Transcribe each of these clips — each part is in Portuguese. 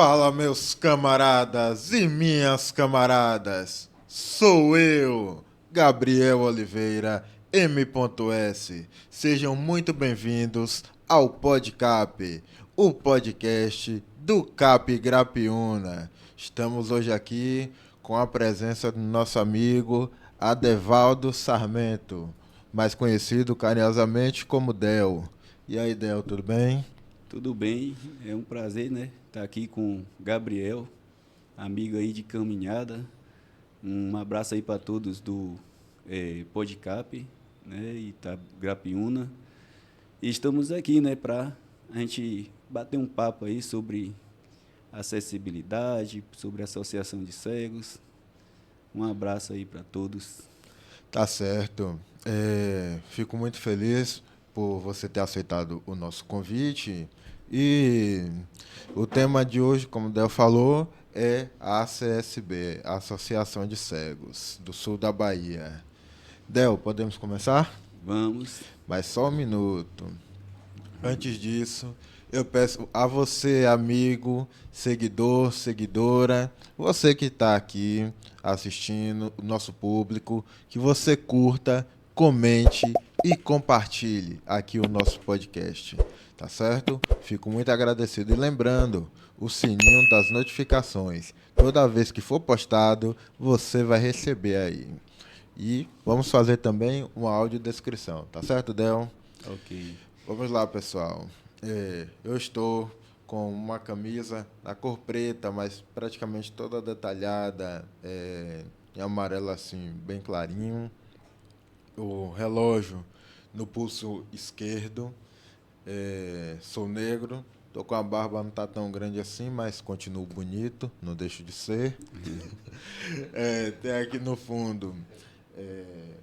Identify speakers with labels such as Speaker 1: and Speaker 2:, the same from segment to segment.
Speaker 1: Fala, meus camaradas e minhas camaradas. Sou eu, Gabriel Oliveira, M.S. Sejam muito bem-vindos ao Podcap, o podcast do Cap Grapiúna. Estamos hoje aqui com a presença do nosso amigo Adevaldo Sarmento, mais conhecido carinhosamente como Del. E aí, Del, tudo bem?
Speaker 2: Tudo bem, é um prazer, né, estar aqui com o Gabriel, amigo aí de caminhada. Um abraço aí para todos do Podcap, né, e Grapiúna. E estamos aqui, né, para a gente bater um papo aí sobre acessibilidade, sobre associação de cegos. Um abraço aí para todos.
Speaker 1: Tá certo. Fico muito feliz por você ter aceitado o nosso convite. E o tema de hoje, como o Del falou, é a ACSB, a Associação de Cegos do Sul da Bahia. Del, podemos começar?
Speaker 2: Vamos.
Speaker 1: Mas só um minuto. Antes disso, eu peço a você, amigo, seguidor, seguidora, você que está aqui assistindo, o nosso público, que você curta, comente e compartilhe aqui o nosso podcast, tá certo? Fico muito agradecido. E lembrando, o sininho das notificações. Toda vez que for postado, você vai receber aí. E vamos fazer também uma audiodescrição, tá certo, Del?
Speaker 2: Ok.
Speaker 1: Vamos lá, pessoal. Eu estou com uma camisa da cor preta, mas praticamente toda detalhada, em amarelo assim, bem clarinho. O relógio no pulso esquerdo. Sou negro. Tô com a barba, não tá tão grande assim, mas continuo bonito, não deixo de ser. Tem aqui no fundo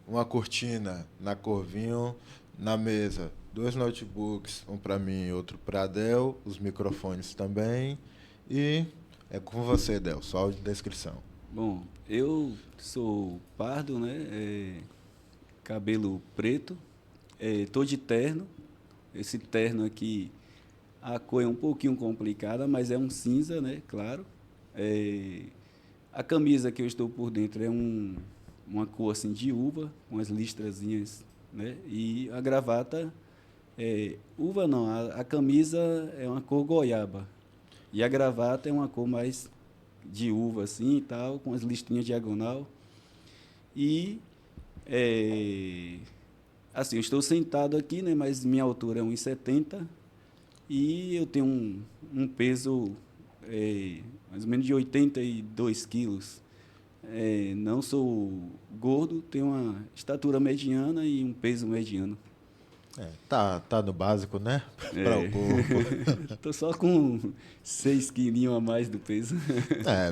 Speaker 1: uma cortina na cor vinho, na mesa 2 notebooks, um para mim e outro para Del, os microfones também. E é com você, Del, só audiodescrição.
Speaker 2: Bom, eu sou pardo, né? Cabelo preto, tô de terno. Esse terno aqui, a cor é um pouquinho complicada, mas é um cinza, né? Claro. A camisa que eu estou por dentro é uma cor assim de uva, com as listrazinhas, né? E a gravata uva não, a camisa é uma cor goiaba. E a gravata é uma cor mais de uva assim e tal, com as listrinhas diagonal. E assim, eu estou sentado aqui, né, mas minha altura é 1,70 e eu tenho um peso mais ou menos de 82 quilos. Não sou gordo, tenho uma estatura mediana e um peso mediano.
Speaker 1: Tá no básico, né? Para o
Speaker 2: É,
Speaker 1: corpo.
Speaker 2: Estou só com 6 quilinhos a mais do peso.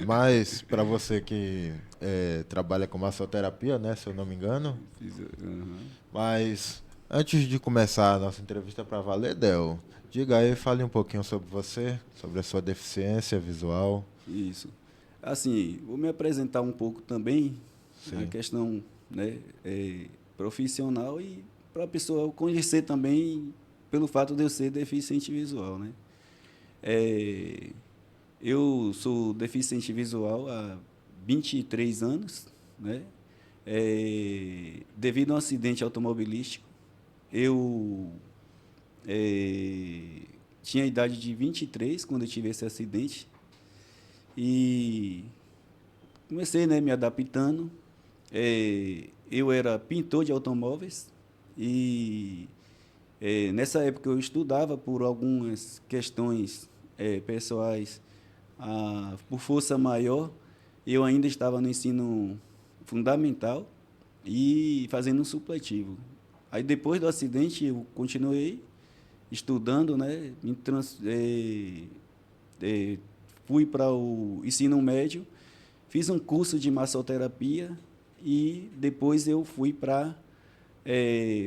Speaker 1: Mas para você que trabalha com massoterapia, né, se eu não me engano.
Speaker 2: Uhum.
Speaker 1: Mas antes de começar a nossa entrevista para valer, Del, diga aí, fale um pouquinho sobre você, sobre a sua deficiência visual.
Speaker 2: Isso. Assim, vou me apresentar um pouco também na
Speaker 1: Sim.
Speaker 2: questão, né, profissional e para a pessoa conhecer também pelo fato de eu ser deficiente visual, né? É, eu sou deficiente visual há 23 anos, né? Devido a um acidente automobilístico, eu tinha a idade de 23 quando eu tive esse acidente e comecei, né, me adaptando. Eu era pintor de automóveis e nessa época eu estudava por algumas questões pessoais, por força maior. Eu ainda estava no ensino fundamental e fazendo um supletivo. Aí depois do acidente eu continuei estudando, né? Fui para o ensino médio, fiz um curso de massoterapia e depois eu fui para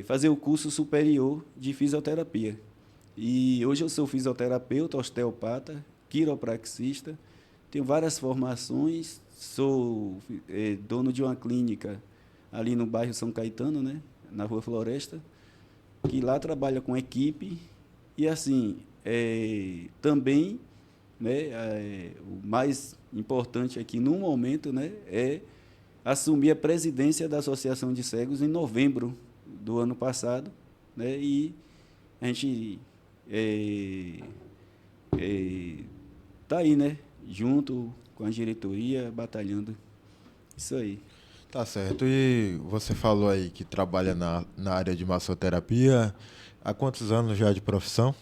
Speaker 2: fazer o curso superior de fisioterapia. E hoje eu sou fisioterapeuta, osteopata, quiropraxista, tenho várias formações, sou dono de uma clínica ali no bairro São Caetano, né, na Rua Floresta, que lá trabalha com equipe e assim também né, o mais importante aqui no momento, né, é assumir a presidência da Associação de Cegos em novembro do ano passado, né, e a gente está aí, né, junto com a diretoria, batalhando. Isso aí.
Speaker 1: Tá certo. E você falou aí que trabalha na área de massoterapia. Há quantos anos já de profissão?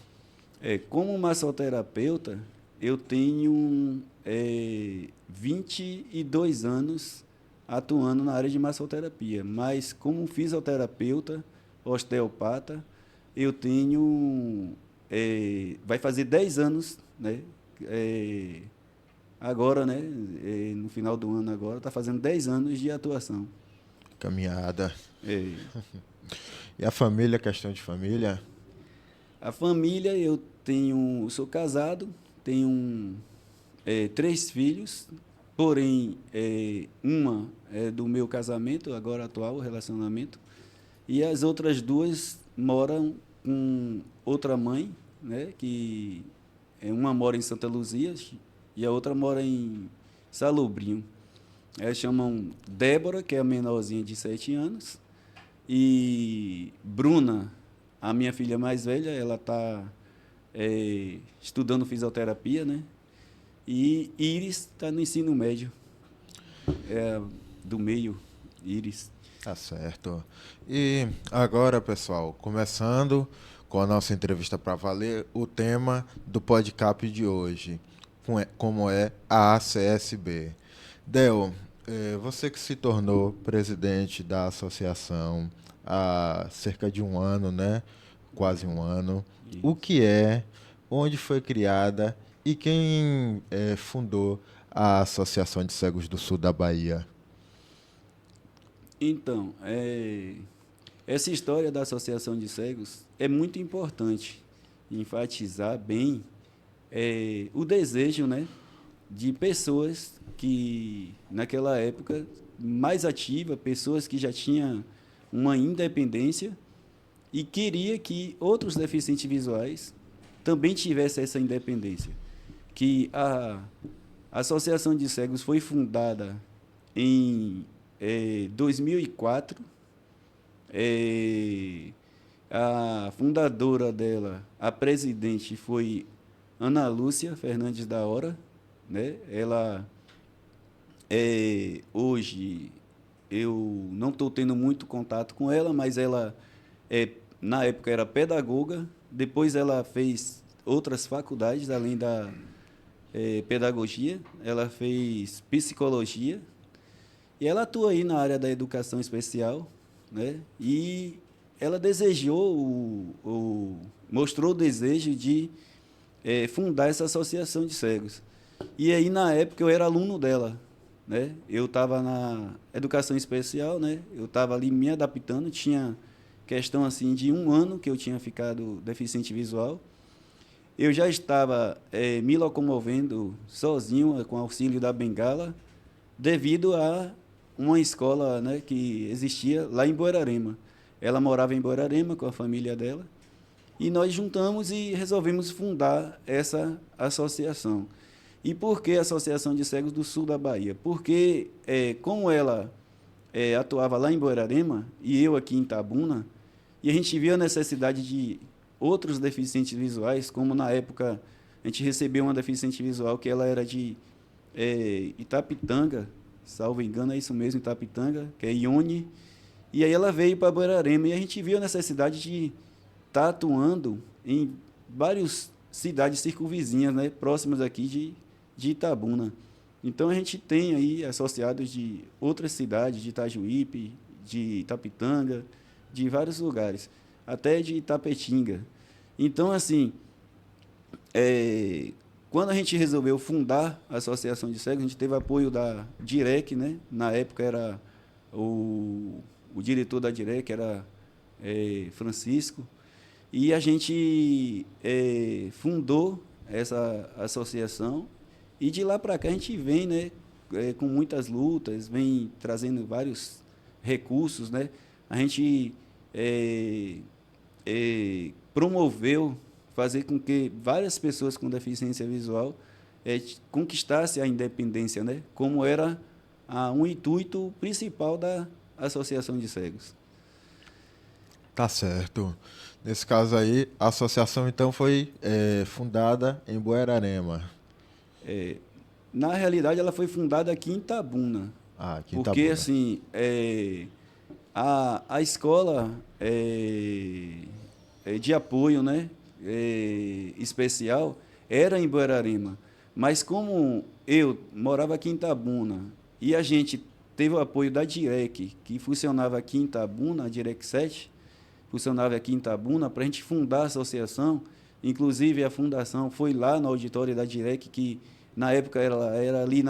Speaker 2: Como massoterapeuta, eu tenho 22 anos atuando na área de massoterapia, mas como fisioterapeuta, osteopata, eu tenho, vai fazer 10 anos, né? Agora, né? No final do ano agora, está fazendo 10 anos de atuação.
Speaker 1: Caminhada.
Speaker 2: É,
Speaker 1: E a família, questão de família?
Speaker 2: a família, eu sou casado, tenho 3 filhos, porém, uma é do meu casamento, agora atual, relacionamento, e as outras 2 moram com outra mãe, né, que uma mora em Santa Luzia e a outra mora em Salobrinho. Elas chamam Débora, que é a menorzinha de 7 anos, e Bruna, a minha filha mais velha, ela está estudando fisioterapia, né? E Iris está no ensino médio, do meio, Iris.
Speaker 1: Tá certo. E agora, pessoal, começando com a nossa entrevista para valer, o tema do podcast de hoje, como é a ACSB. Del, você que se tornou presidente da associação há cerca de um ano, né? Quase um ano. O que é, onde foi criada e quem fundou a Associação de Cegos do Sul da Bahia?
Speaker 2: Então, essa história da Associação de Cegos é muito importante enfatizar bem o desejo, né, de pessoas que, naquela época, mais ativa, pessoas que já tinham uma independência e queria que outros deficientes visuais também tivessem essa independência. Que a Associação de Cegos foi fundada em 2004. A fundadora dela, a presidente, foi Ana Lúcia Fernandes da Hora, né? Ela hoje eu não estou tendo muito contato com ela, mas ela na época era pedagoga, depois ela fez outras faculdades além da pedagogia, ela fez psicologia e ela atua aí na área da educação especial, né? E ela mostrou o desejo de fundar essa associação de cegos. E aí, na época, eu era aluno dela, né? Eu estava na educação especial, né? Eu estava ali me adaptando, tinha questão assim de um ano que eu tinha ficado deficiente visual. Eu já estava me locomovendo sozinho, com auxílio da bengala, devido a uma escola, né, que existia lá em Borarema. Ela morava em Borarema com a família dela, e nós juntamos e resolvemos fundar essa associação. E por que a Associação de Cegos do Sul da Bahia? Porque, como ela atuava lá em Borarema e eu aqui em Itabuna, e a gente viu a necessidade de outros deficientes visuais, como na época a gente recebeu uma deficiente visual que ela era de Itapitanga, salvo engano, é isso mesmo, Itapitanga, que é Ione, e aí ela veio para Borarema e a gente viu a necessidade de estar atuando em várias cidades circunvizinhas, né, próximas aqui de Itabuna. Então, a gente tem aí associados de outras cidades, de Itajuípe, de Itapitanga, de vários lugares, até de Itapetinga. Então, assim, quando a gente resolveu fundar a Associação de Cegos, a gente teve apoio da DIREC, né? Na época era o diretor da DIREC, era Francisco, e a gente fundou essa associação, e de lá para cá a gente vem, né, com muitas lutas, vem trazendo vários recursos, né? A gente promoveu fazer com que várias pessoas com deficiência visual conquistasse a independência, né? Como era um intuito principal da Associação de Cegos.
Speaker 1: Tá certo. Nesse caso aí, a associação então foi fundada em Buerarema.
Speaker 2: Na realidade, ela foi fundada aqui em Itabuna,
Speaker 1: Ah, aqui em
Speaker 2: porque
Speaker 1: Itabuna.
Speaker 2: assim, a escola de apoio, né, especial era em Buerarema, mas como eu morava aqui em Itabuna e a gente teve o apoio da DIREC, que funcionava aqui em Itabuna, a DIREC 7, funcionava aqui em Itabuna, para a gente fundar a associação. Inclusive, a fundação foi lá no auditório da DIREC, que na época era ali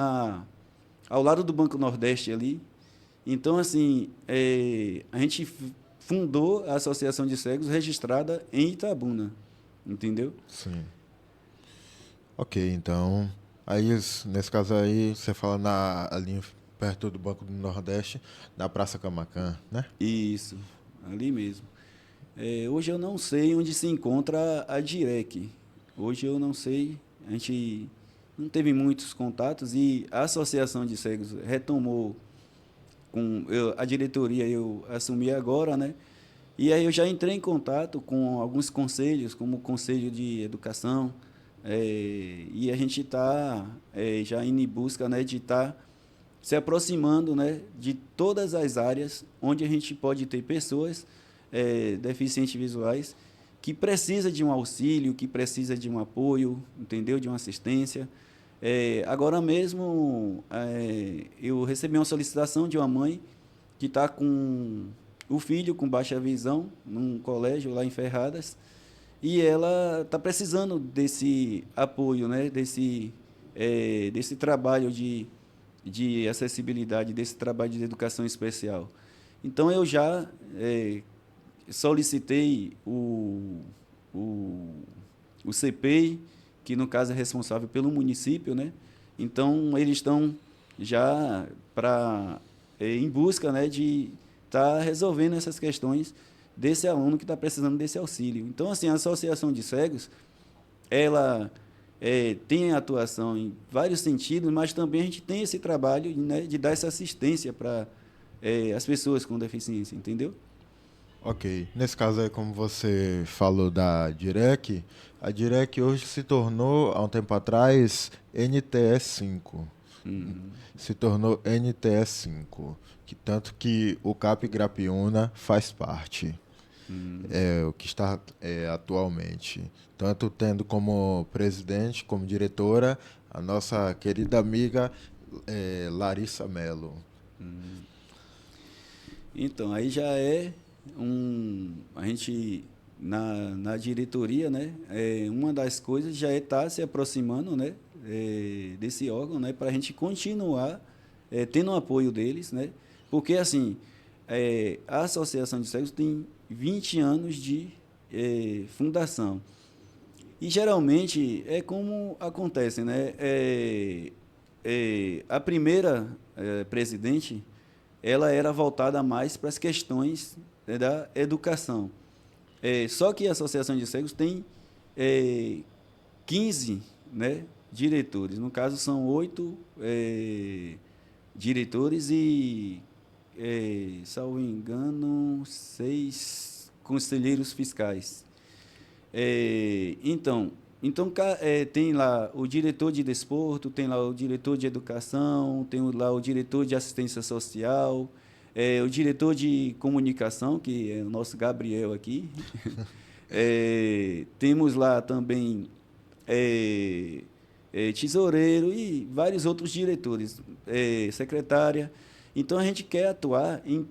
Speaker 2: ao lado do Banco Nordeste ali. Então, assim, a gente fundou a Associação de Cegos registrada em Itabuna, entendeu?
Speaker 1: Sim. Ok, então, aí nesse caso aí, você fala ali perto do Banco do Nordeste, na Praça Camaquã, né?
Speaker 2: Isso, ali mesmo. Hoje eu não sei onde se encontra a DIREC. Hoje eu não sei, a gente não teve muitos contatos e a Associação de Cegos retomou a diretoria, eu assumi agora, né? E aí eu já entrei em contato com alguns conselhos, como o Conselho de Educação, e a gente está já indo em busca, né, de estar se aproximando, né, de todas as áreas onde a gente pode ter pessoas deficientes visuais que precisa de um auxílio, que precisa de um apoio, entendeu, de uma assistência. Agora mesmo eu recebi uma solicitação de uma mãe que está com o filho com baixa visão num colégio lá em Ferradas e ela está precisando desse apoio, né, desse trabalho de acessibilidade, desse trabalho de educação especial. Então eu já solicitei o CPEI, que no caso é responsável pelo município, né? Então eles estão já em busca, né, de estar resolvendo essas questões desse aluno que está precisando desse auxílio. Então, assim, a Associação de Cegos, ela tem atuação em vários sentidos, mas também a gente tem esse trabalho, né, de dar essa assistência para as pessoas com deficiência, entendeu?
Speaker 1: Ok. Nesse caso aí, como você falou da DIREC, a DIREC hoje se tornou, há um tempo atrás, NTE5. Se tornou NTE5, que tanto que o CAP Grapiúna faz parte. O que está atualmente. Tanto tendo como presidente, como diretora, a nossa querida amiga Larissa Mello.
Speaker 2: Então, aí já a gente, na diretoria, né, uma das coisas já estar se aproximando, né, desse órgão, né, para a gente continuar tendo o apoio deles, né, porque, assim, a Associação de Cegos tem 20 anos de fundação. E, geralmente, é como acontece, né, a primeira presidente, ela era voltada mais para as questões da educação. Só que a Associação de Cegos tem 15, né, diretores. No caso, são 8 diretores e, salvo engano, 6 conselheiros fiscais. Então, tem lá o diretor de desporto, tem lá o diretor de educação, tem lá o diretor de assistência social, o diretor de comunicação, que é o nosso Gabriel aqui. Temos lá também tesoureiro e vários outros diretores, secretária. Então, a gente quer atuar em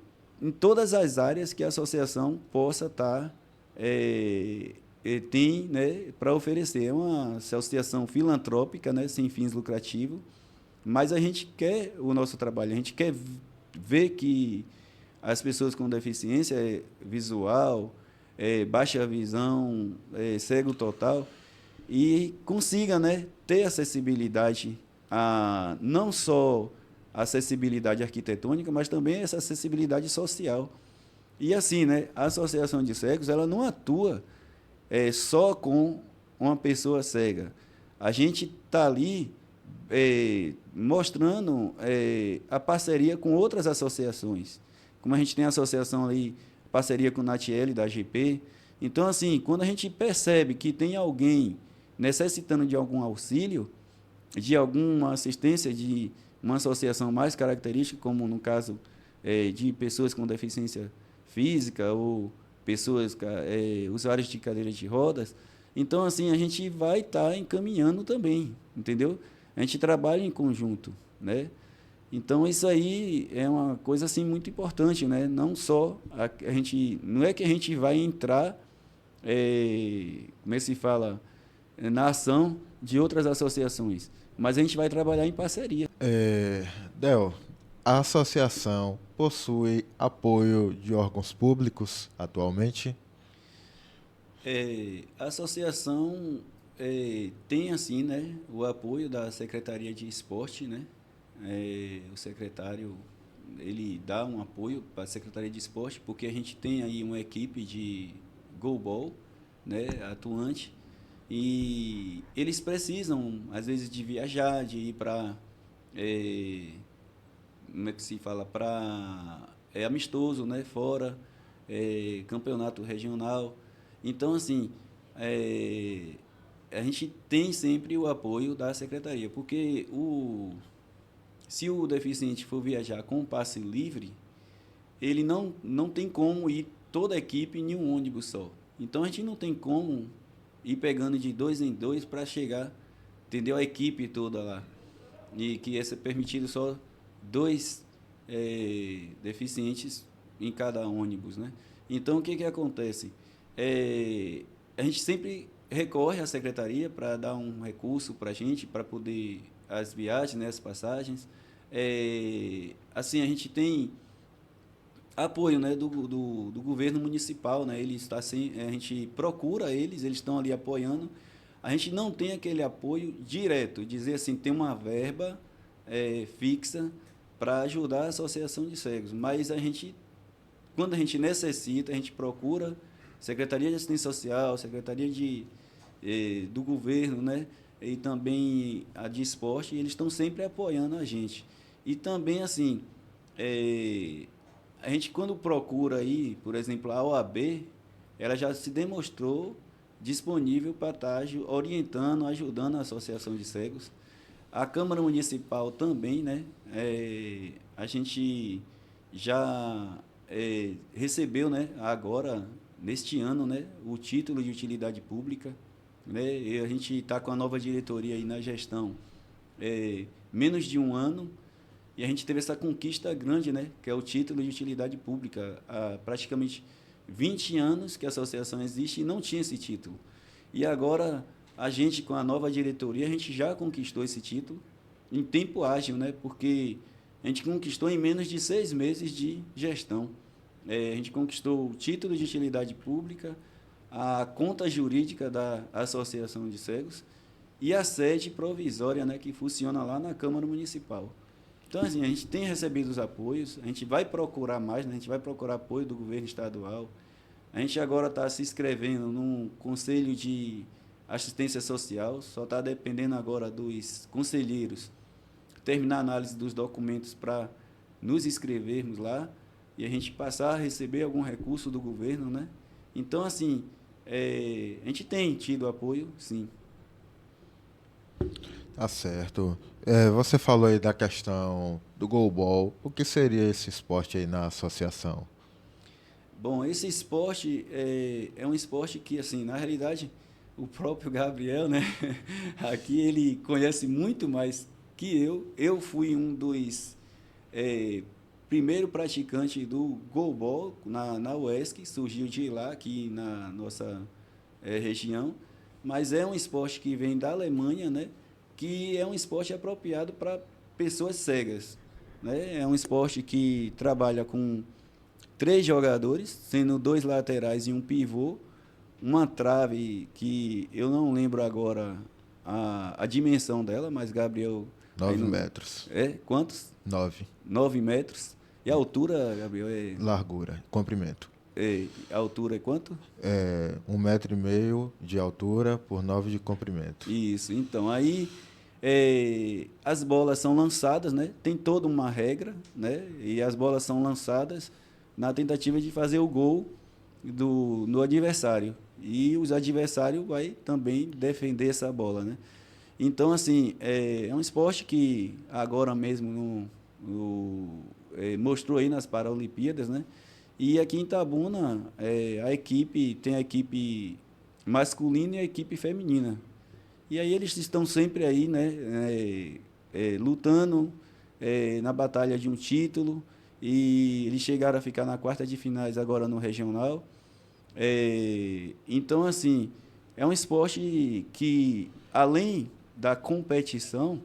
Speaker 2: todas as áreas que a associação possa estar tem, né, para oferecer. É uma associação filantrópica, né, sem fins lucrativos, mas a gente quer o nosso trabalho, a gente quer ver que as pessoas com deficiência visual, baixa visão, cego total, e consiga, né, ter acessibilidade, não só acessibilidade arquitetônica, mas também essa acessibilidade social. E assim, né, a Associação de Cegos ela não atua só com uma pessoa cega. A gente está ali mostrando a parceria com outras associações. Como a gente tem a associação ali, parceria com o Natiele, da GP. Então, assim, quando a gente percebe que tem alguém necessitando de algum auxílio, de alguma assistência de uma associação mais característica, como no caso de pessoas com deficiência física ou pessoas usuários de cadeiras de rodas, então assim a gente vai estar encaminhando também, entendeu? A gente trabalha em conjunto, né? Então isso aí é uma coisa assim muito importante, né? Não só a gente, não é que a gente vai entrar, como é que se fala, na ação de outras associações, mas a gente vai trabalhar em parceria.
Speaker 1: Del, a associação possui apoio de órgãos públicos atualmente?
Speaker 2: A associação tem assim, né, o apoio da Secretaria de Esporte, né? O secretário ele dá um apoio para a Secretaria de Esporte porque a gente tem aí uma equipe de goalball, né, atuante e eles precisam às vezes de viajar, de ir para como é que se fala, para amistoso, né, fora, campeonato regional. Então, assim, a gente tem sempre o apoio da secretaria, porque se o deficiente for viajar com o passe livre, ele não tem como ir toda a equipe em um ônibus só. Então, a gente não tem como ir pegando de 2 em 2 para chegar, entendeu? A equipe toda lá. E que ia ser permitido só 2 deficientes em cada ônibus, né? Então, o que acontece? A gente sempre recorre à secretaria para dar um recurso para a gente, para poder as viagens, né, as passagens. Assim, a gente tem apoio, né, do governo municipal, né? Ele está assim, a gente procura eles estão ali apoiando. A gente não tem aquele apoio direto, dizer assim, tem uma verba fixa para ajudar a associação de cegos, mas quando a gente necessita, a gente procura Secretaria de Assistência Social, Secretaria do Governo, né? E também a de Esporte, e eles estão sempre apoiando a gente. E também, assim, a gente quando procura aí, por exemplo, a OAB, ela já se demonstrou disponível para estar orientando, ajudando a Associação de Cegos. A Câmara Municipal também, né? A gente já recebeu, né? Agora, neste ano, né? O título de utilidade pública, né? E a gente está com a nova diretoria aí na gestão, menos de um ano, e a gente teve essa conquista grande, né? Que é o título de utilidade pública. Há praticamente 20 anos que a associação existe e não tinha esse título. E agora, a gente, com a nova diretoria, a gente já conquistou esse título em tempo ágil, né? Porque a gente conquistou em menos de 6 meses de gestão. A gente conquistou o título de utilidade pública, a conta jurídica da Associação de Cegos e a sede provisória, né, que funciona lá na Câmara Municipal. Então, assim, a gente tem recebido os apoios, a gente vai procurar mais, né? A gente vai procurar apoio do governo estadual. A gente agora está se inscrevendo num conselho de assistência social, só está dependendo agora dos conselheiros terminar a análise dos documentos para nos inscrevermos lá e a gente passar a receber algum recurso do governo, né? Então, assim, a gente tem tido apoio, sim.
Speaker 1: Tá certo. Você falou aí da questão do goalball. O que seria esse esporte aí na associação?
Speaker 2: Bom, esse esporte é um esporte que, assim, na realidade, o próprio Gabriel, né? Aqui ele conhece muito mais que eu. Eu fui um dos primeiro praticante do goalball na UESC, surgiu de lá, aqui na nossa região. Mas é um esporte que vem da Alemanha, né? Que é um esporte apropriado para pessoas cegas, né? É um esporte que trabalha com 3 jogadores, sendo 2 laterais e um pivô, uma trave que eu não lembro agora a dimensão dela, mas Gabriel...
Speaker 1: 9 metros.
Speaker 2: Quantos?
Speaker 1: 9.
Speaker 2: 9 metros. E a altura, Gabriel,
Speaker 1: Largura, comprimento.
Speaker 2: A altura é quanto?
Speaker 1: 1,5 m de altura por 9 de comprimento.
Speaker 2: Isso. Então, aí as bolas são lançadas, né? Tem toda uma regra, né? E as bolas são lançadas na tentativa de fazer o gol no adversário. E os adversários vai também defender essa bola, né? Então, assim, é um esporte que agora mesmo mostrou aí nas Paralimpíadas, né? E aqui em Itabuna, tem a equipe masculina e a equipe feminina. E aí eles estão sempre aí, né? Lutando na batalha de um título. E eles chegaram a ficar na quarta de finais agora no regional. Então, assim, é um esporte que, além da competição,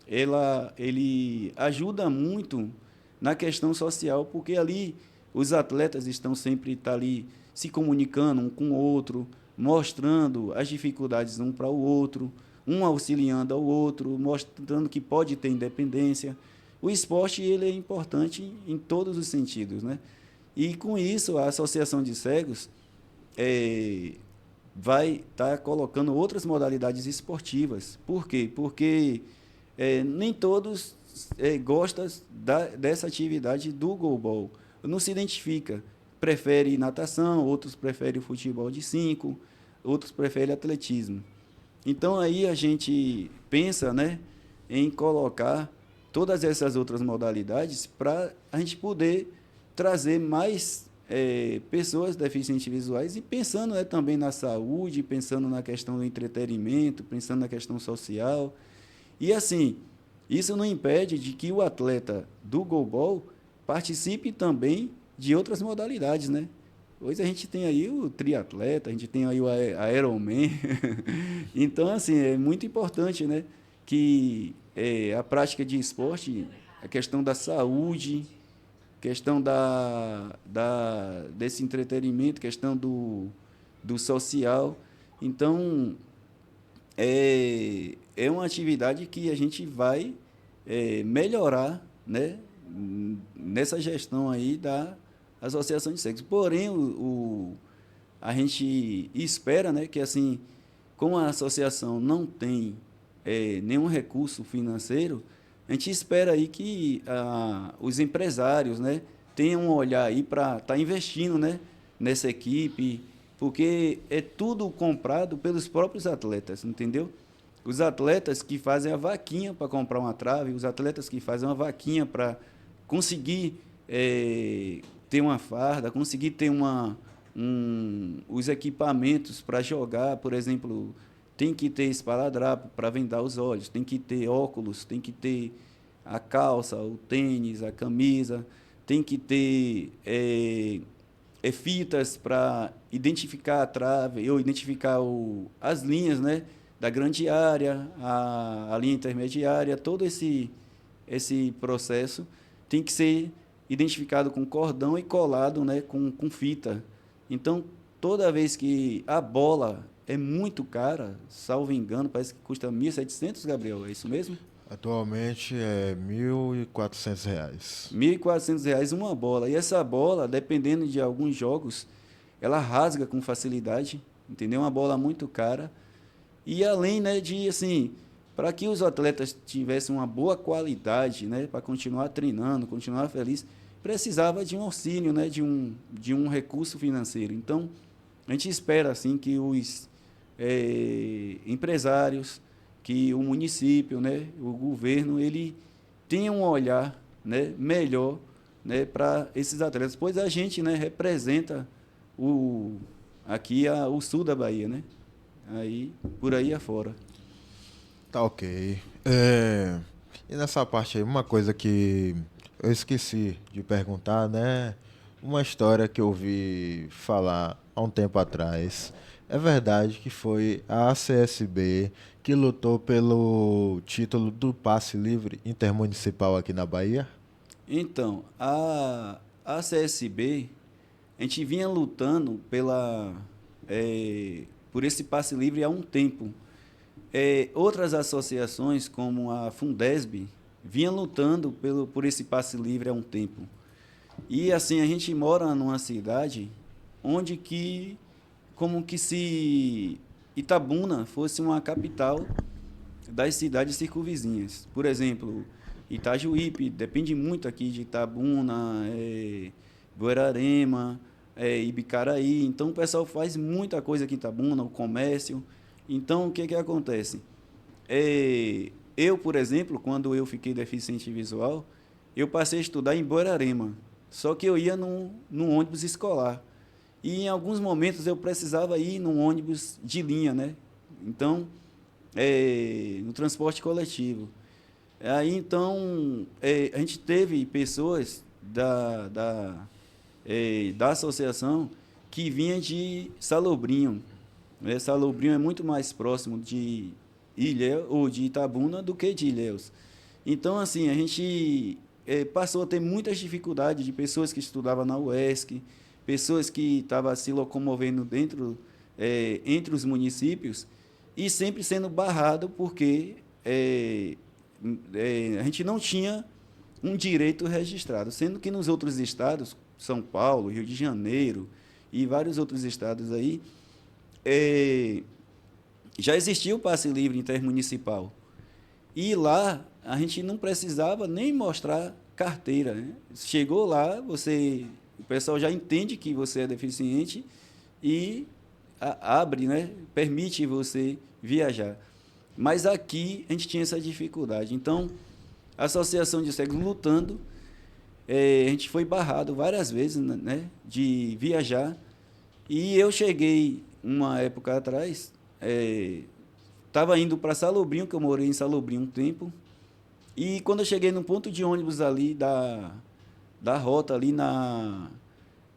Speaker 2: ele ajuda muito na questão social, porque ali os atletas estão sempre ali se comunicando um com o outro, mostrando as dificuldades um para o outro, um auxiliando ao outro, mostrando que pode ter independência. O esporte ele é importante em todos os sentidos, né? E com isso a Associação de Cegos vai estar colocando outras modalidades esportivas. Por quê? Porque nem todos gostam dessa atividade do goalball. Não se identifica. Prefere natação, outros preferem o futebol de 5, outros preferem atletismo. Então, aí a gente pensa, né, em colocar todas essas outras modalidades para a gente poder trazer mais pessoas deficientes visuais e pensando, né, também na saúde, pensando na questão do entretenimento, pensando na questão social. E, assim, isso não impede de que o atleta do goalball participe também de outras modalidades, né? Hoje a gente tem aí o triatleta, a gente tem aí o Ironman. Então, assim, é muito importante, né, que a prática de esporte, a questão da saúde, questão desse entretenimento, questão do social. Então, é uma atividade que a gente vai melhorar, né, nessa gestão aí da Associação de Sexo. Porém, a gente espera, né, que assim, como a associação não tem nenhum recurso financeiro, a gente espera aí que os empresários, né, tenham um olhar aí para estar investindo, né, nessa equipe, porque é tudo comprado pelos próprios atletas, entendeu? Os atletas que fazem a vaquinha para comprar uma trave, os atletas que fazem uma vaquinha para conseguir ter uma farda, conseguir ter os equipamentos para jogar, por exemplo, tem que ter esparadrapo para vendar os olhos, tem que ter óculos, tem que ter a calça, o tênis, a camisa, tem que ter fitas para identificar a trave, ou identificar as linhas, né, da grande área, a linha intermediária, todo esse processo tem que ser identificado com cordão e colado, né, com fita. Então, toda vez que a bola é muito cara, salvo engano, parece que custa R$ 1.700, Gabriel, é isso mesmo?
Speaker 1: Atualmente é R$ 1.400.
Speaker 2: R$ 1.400 uma bola. E essa bola, dependendo de alguns jogos, ela rasga com facilidade, entendeu? Uma bola muito cara. E além, né, de assim, para que os atletas tivessem uma boa qualidade, né, para continuar treinando, continuar feliz, precisava de um auxílio, né, de um recurso financeiro. Então, a gente espera assim que os empresários, que o município, né, o governo, ele tenha um olhar, né, melhor, né, para esses atletas, pois a gente, né, representa aqui o sul da Bahia, né? Aí, por aí afora.
Speaker 1: Tá ok. E nessa parte aí, uma coisa que eu esqueci de perguntar, né? Uma história que eu ouvi falar há um tempo atrás. É verdade que foi a ACSB que lutou pelo título do passe livre intermunicipal aqui na Bahia?
Speaker 2: Então, a CSB, a gente vinha lutando por esse passe livre há um tempo. Outras associações, como a Fundesb, vinham lutando por esse passe livre há um tempo. E assim, a gente mora numa cidade onde que, como que se Itabuna fosse uma capital das cidades circunvizinhas. Por exemplo, Itajuípe, depende muito aqui de Itabuna, Guararema, Ibicaraí. Então, o pessoal faz muita coisa aqui em Itabuna, o comércio. Então, o que que acontece? Eu, por exemplo, quando eu fiquei deficiente visual, eu passei a estudar em Guararema, só que eu ia num ônibus escolar. E, em alguns momentos, eu precisava ir num ônibus de linha, né? Então, no transporte coletivo. Aí, então, a gente teve pessoas da associação que vinha de Salobrinho. Salobrinho é muito mais próximo de Ilhéus, ou de Itabuna do que de Ilhéus. Então, assim, a gente passou a ter muitas dificuldades de pessoas que estudavam na UESC, pessoas que estavam se locomovendo entre os municípios e sempre sendo barrado porque a gente não tinha um direito registrado, sendo que nos outros estados, São Paulo, Rio de Janeiro e vários outros estados aí, já existia o passe livre intermunicipal. E lá a gente não precisava nem mostrar carteira, né? Chegou lá, o pessoal já entende que você é deficiente e abre, né? Permite você viajar. Mas aqui a gente tinha essa dificuldade. Então, a Associação de Cegos lutando, a gente foi barrado várias vezes, né, de viajar. E eu cheguei, uma época atrás, estava indo para Salobrinho, que eu morei em Salobrinho um tempo, e quando eu cheguei no ponto de ônibus ali da rota, ali na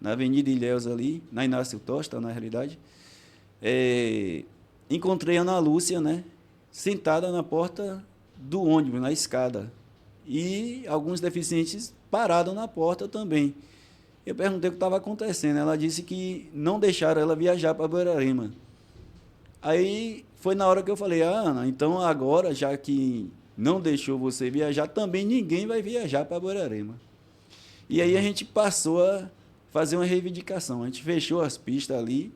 Speaker 2: Avenida Ilhéus, ali, na Inácio Tosta, na realidade, encontrei a Ana Lúcia, né, sentada na porta do ônibus, na escada, e alguns deficientes parados na porta também. Eu perguntei o que estava acontecendo. Ela disse que não deixaram ela viajar para Guararema. Aí foi na hora que eu falei, Ana, então agora, já que não deixou você viajar, também ninguém vai viajar para Guararema. E aí a gente passou a fazer uma reivindicação. A gente fechou as pistas ali,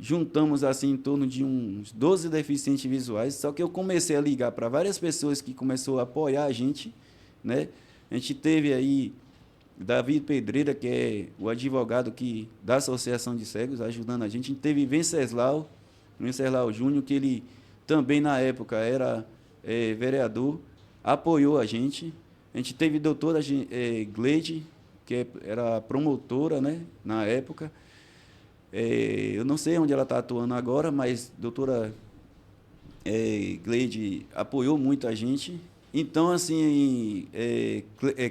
Speaker 2: juntamos assim em torno de uns 12 deficientes visuais, só que eu comecei a ligar para várias pessoas que começaram a apoiar a gente, né? A gente teve aí Davi Pedreira, que é o advogado da Associação de Cegos, ajudando a gente. A gente teve Venceslau Júnior, que ele também, na época, era vereador, apoiou a gente. A gente teve a doutora Gleide, que era promotora, né, na época. Eu não sei onde ela está atuando agora, mas a doutora Gleide apoiou muito a gente. Então, assim,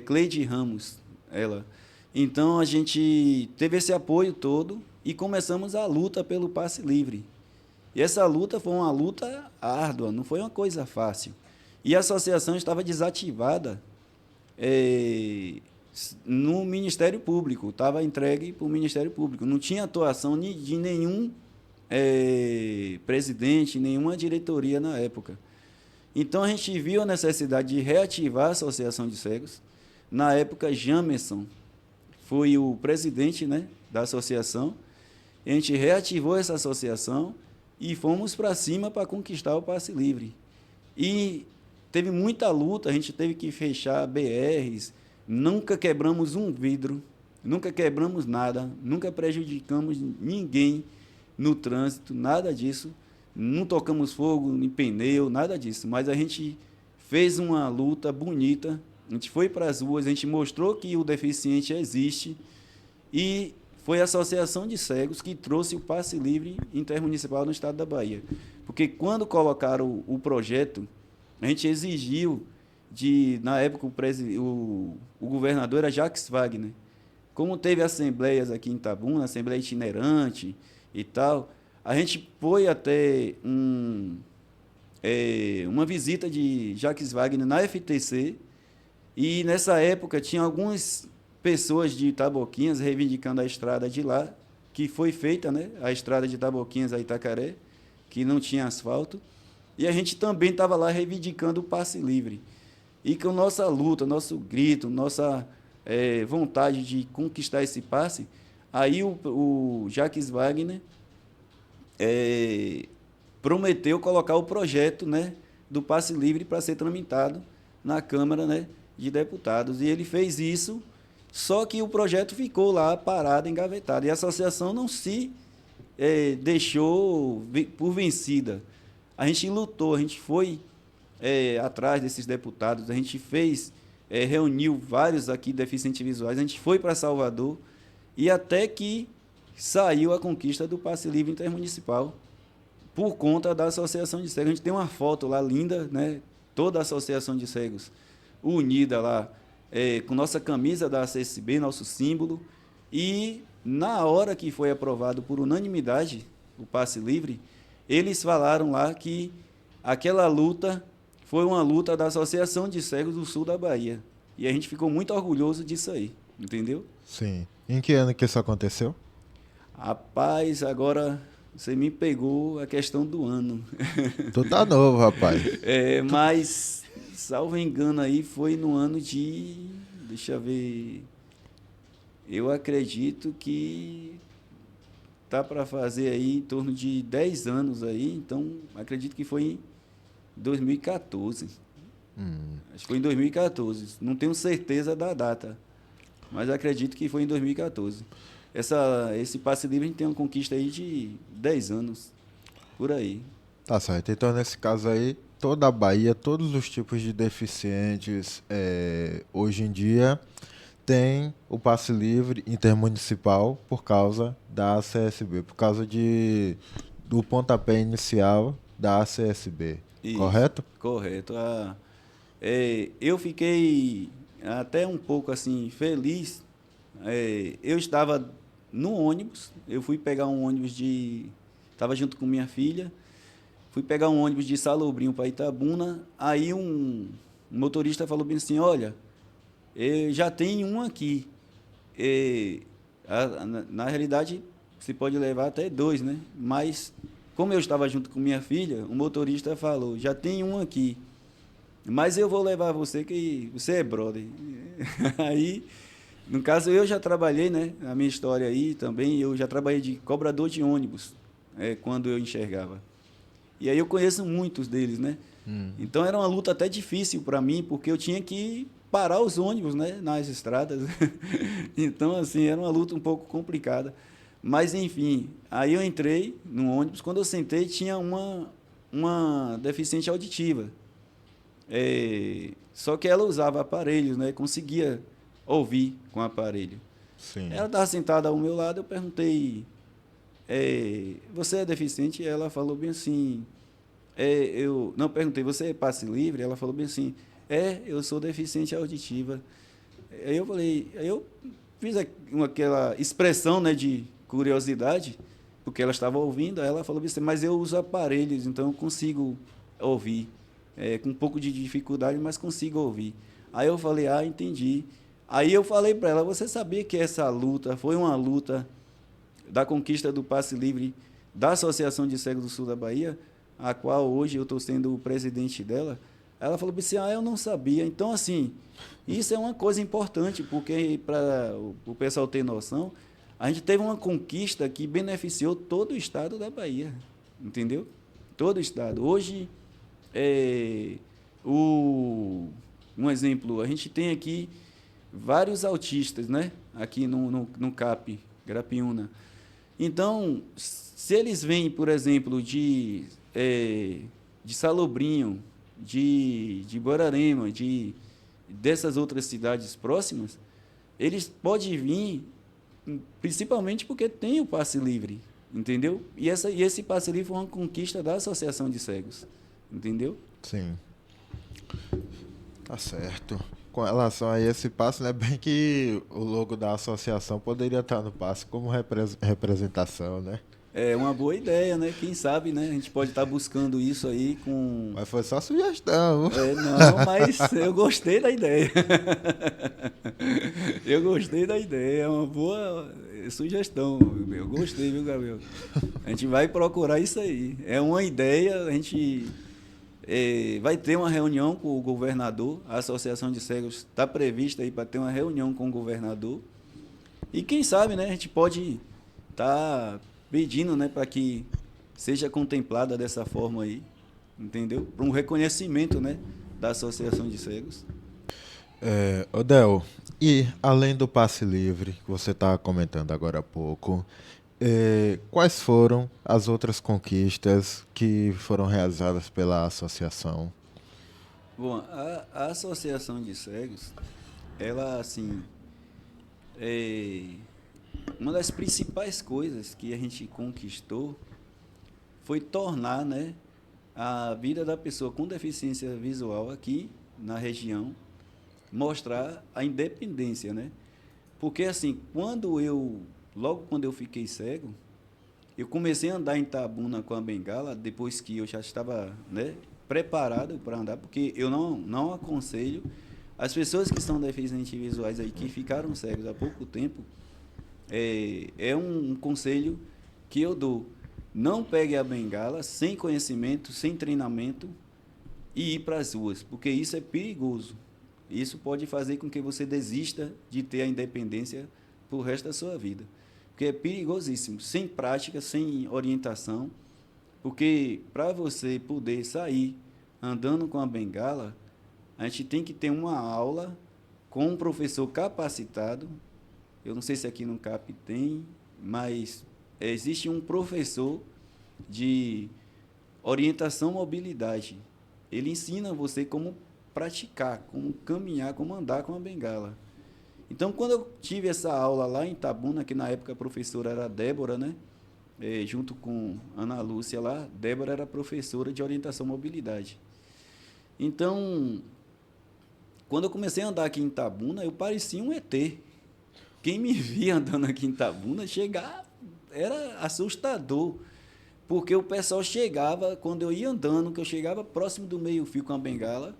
Speaker 2: Cleide Ramos, ela. Então, a gente teve esse apoio todo e começamos a luta pelo passe livre. E essa luta foi uma luta árdua, não foi uma coisa fácil. E a associação estava desativada no Ministério Público, estava entregue para o Ministério Público. Não tinha atuação de nenhum presidente, nenhuma diretoria na época. Então, a gente viu a necessidade de reativar a Associação de Cegos. Na época, Jamerson foi o presidente, né, da associação. A gente reativou essa associação e fomos para cima para conquistar o passe livre. E teve muita luta, a gente teve que fechar BRs, nunca quebramos um vidro, nunca quebramos nada, nunca prejudicamos ninguém no trânsito, nada disso. Não tocamos fogo em pneu, nada disso, mas a gente fez uma luta bonita, a gente foi para as ruas, a gente mostrou que o deficiente existe e foi a Associação de Cegos que trouxe o passe livre intermunicipal no estado da Bahia. Porque quando colocaram o projeto, a gente exigiu, na época o governador era Jacques Wagner. Como teve assembleias aqui em Itabuna, assembleia itinerante e tal, a gente foi até uma visita de Jacques Wagner na FTC, e nessa época tinha algumas pessoas de Taboquinhas reivindicando a estrada de lá, que foi feita, né, a estrada de Taboquinhas a Itacaré, que não tinha asfalto, e a gente também estava lá reivindicando o passe livre. E com nossa luta, nosso grito, nossa vontade de conquistar esse passe, Aí o Jacques Wagner prometeu colocar o projeto, né, do passe livre para ser tramitado na Câmara, né, de Deputados. E ele fez isso, só que o projeto ficou lá parado, engavetado. E a associação não se deixou por vencida. A gente lutou, a gente foi atrás desses deputados, a gente fez, reuniu vários aqui deficientes visuais, a gente foi para Salvador e até que saiu a conquista do passe livre intermunicipal por conta da Associação de Cegos. A gente tem uma foto lá linda, né? Toda a Associação de Cegos unida lá, com nossa camisa da ACSB, nosso símbolo, e na hora que foi aprovado por unanimidade o passe livre, eles falaram lá que aquela luta foi uma luta da Associação de Cegos do Sul da Bahia. E a gente ficou muito orgulhoso disso aí, entendeu?
Speaker 1: Sim. Em que ano que isso aconteceu?
Speaker 2: Rapaz, agora você me pegou a questão do ano.
Speaker 1: Tu tá novo, rapaz.
Speaker 2: Mas, salvo engano aí, foi no ano de... Deixa eu ver... Eu acredito que tá para fazer aí em torno de 10 anos aí, então acredito que foi em 2014. Acho que foi em 2014. Não tenho certeza da data, mas acredito que foi em 2014. Esse passe livre a gente tem uma conquista aí de 10 anos, por aí.
Speaker 1: Tá certo. Então, nesse caso aí, toda a Bahia, todos os tipos de deficientes, hoje em dia, tem o passe livre intermunicipal por causa da ACSB, por causa do pontapé inicial da ACSB,
Speaker 2: Isso,
Speaker 1: correto?
Speaker 2: Correto. Eu fiquei até um pouco assim feliz. Eu estava no ônibus, eu fui pegar um ônibus estava junto com minha filha, fui pegar um ônibus de Salobrinho para Itabuna, aí um motorista falou bem assim, olha, já tem um aqui. Na realidade, se pode levar até 2, né? Mas, como eu estava junto com minha filha, o motorista falou, já tem um aqui, mas eu vou levar você, que você é brother. Aí, no caso, eu já trabalhei, né? A minha história aí também, eu já trabalhei de cobrador de ônibus, quando eu enxergava. E aí eu conheço muitos deles, né? Então, era uma luta até difícil para mim, porque eu tinha que parar os ônibus, né, nas estradas. Então, assim, era uma luta um pouco complicada. Mas, enfim, aí eu entrei no ônibus, quando eu sentei, tinha uma deficiente auditiva. Só que ela usava aparelhos, né, conseguia ouvir com o aparelho.
Speaker 1: Sim.
Speaker 2: Ela estava sentada ao meu lado, eu perguntei, você é deficiente? Ela falou bem assim, eu não perguntei, você é passe livre? Ela falou bem assim, eu sou deficiente auditiva. Aí eu fiz aquela expressão, né, de curiosidade, porque ela estava ouvindo, aí ela falou assim, mas eu uso aparelhos, então eu consigo ouvir, com um pouco de dificuldade, mas consigo ouvir. Aí eu falei, entendi. Aí eu falei para ela, você sabia que essa luta foi uma luta da conquista do passe livre da Associação de Cegos do Sul da Bahia, a qual hoje eu estou sendo o presidente dela? Ela falou assim, eu não sabia. Então, assim, isso é uma coisa importante, porque, para o pessoal ter noção, a gente teve uma conquista que beneficiou todo o estado da Bahia, entendeu? Todo o estado. Hoje, um exemplo, a gente tem aqui vários autistas, né? Aqui no CAP, Grapiúna. Então, se eles vêm, por exemplo, de Salobrinho, de Borarema, dessas outras cidades próximas, eles podem vir principalmente porque tem o passe livre, entendeu? E esse passe livre foi uma conquista da Associação de Cegos, entendeu?
Speaker 1: Sim. Tá certo. Com relação a esse passe, né, bem que o logo da associação poderia estar no passe como representação, né?
Speaker 2: É uma boa ideia, né? Quem sabe, né? A gente pode estar buscando isso aí com...
Speaker 1: Mas foi só sugestão.
Speaker 2: Não, mas eu gostei da ideia. Eu gostei da ideia. É uma boa sugestão. Eu gostei, viu, Gabriel? A gente vai procurar isso aí. É uma ideia, a gente vai ter uma reunião com o governador. A Associação de Cegos está prevista aí para ter uma reunião com o governador. E quem sabe, né, a gente pode estar pedindo, né, para que seja contemplada dessa forma aí, entendeu? Para um reconhecimento, né, da Associação de Cegos.
Speaker 1: Odel, e além do passe livre que você estava comentando agora há pouco, quais foram as outras conquistas que foram realizadas pela associação?
Speaker 2: Bom, a Associação de Cegos, ela, assim, é uma das principais coisas que a gente conquistou foi tornar, né, a vida da pessoa com deficiência visual aqui na região, mostrar a independência, né? Porque assim, logo quando eu fiquei cego, eu comecei a andar em Itabuna com a bengala depois que eu já estava, né, preparado para andar, porque eu não aconselho as pessoas que são deficientes visuais aí que ficaram cegos há pouco tempo, é um conselho que eu dou. Não pegue a bengala sem conhecimento, sem treinamento e ir para as ruas, porque isso é perigoso. Isso pode fazer com que você desista de ter a independência para o resto da sua vida. Porque é perigosíssimo, sem prática, sem orientação. Porque para você poder sair andando com a bengala, a gente tem que ter uma aula com um professor capacitado. Eu não sei se aqui no CAP tem, mas existe um professor de orientação mobilidade. Ele ensina você como praticar, como caminhar, como andar com a bengala. Então, quando eu tive essa aula lá em Itabuna, que na época a professora era a Débora, né? Junto com Ana Lúcia lá, Débora era professora de orientação mobilidade. Então, quando eu comecei a andar aqui em Itabuna, eu parecia um ET. Quem me via andando aqui em Itabuna, chegar era assustador. Porque o pessoal chegava, quando eu ia andando, que eu chegava próximo do meio-fio com a bengala,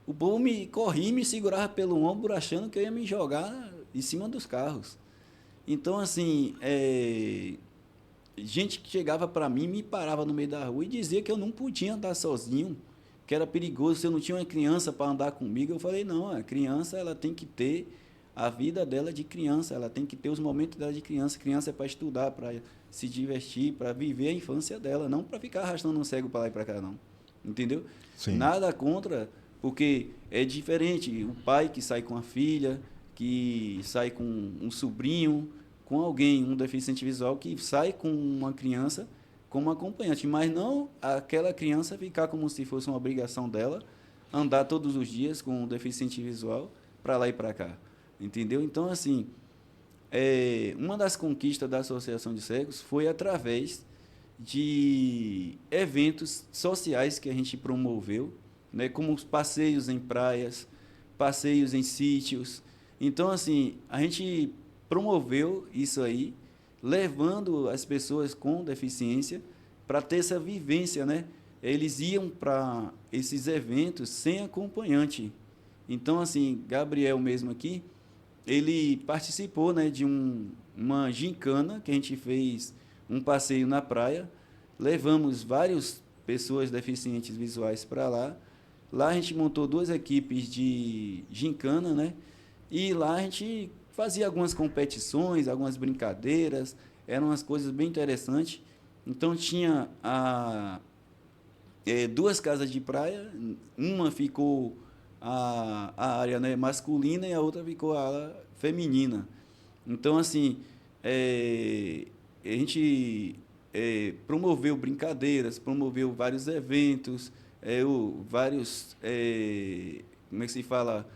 Speaker 2: o povo me corria e me segurava pelo ombro, achando que eu ia me jogar em cima dos carros. Então, assim, gente que chegava para mim, me parava no meio da rua e dizia que eu não podia andar sozinho, que era perigoso, se eu não tinha uma criança para andar comigo. Eu falei, não, a criança ela tem que ter a vida dela de criança, ela tem que ter os momentos dela de criança. Criança é para estudar, para se divertir, para viver a infância dela, não para ficar arrastando um cego para lá e para cá, não. Entendeu?
Speaker 1: Sim.
Speaker 2: Nada contra, porque é diferente o pai que sai com a filha, que sai com um sobrinho, com alguém, um deficiente visual, que sai com uma criança como acompanhante, mas não aquela criança ficar como se fosse uma obrigação dela andar todos os dias com um deficiente visual para lá e para cá. Entendeu? Então, assim, uma das conquistas da Associação de Cegos foi através de eventos sociais que a gente promoveu, né, como os passeios em praias, passeios em sítios. Então, assim, a gente promoveu isso aí, levando as pessoas com deficiência para ter essa vivência, né? Eles iam para esses eventos sem acompanhante. Então, assim, Gabriel mesmo aqui, ele participou, né, de uma gincana que a gente fez um passeio na praia, levamos várias pessoas deficientes visuais para lá. Lá a gente montou duas equipes de gincana, né? E lá a gente fazia algumas competições, algumas brincadeiras, eram umas coisas bem interessantes. Então tinha duas casas de praia, uma ficou a área, né, masculina e a outra ficou a área feminina. Então, assim, a gente promoveu brincadeiras, promoveu vários eventos, vários, como é que se fala?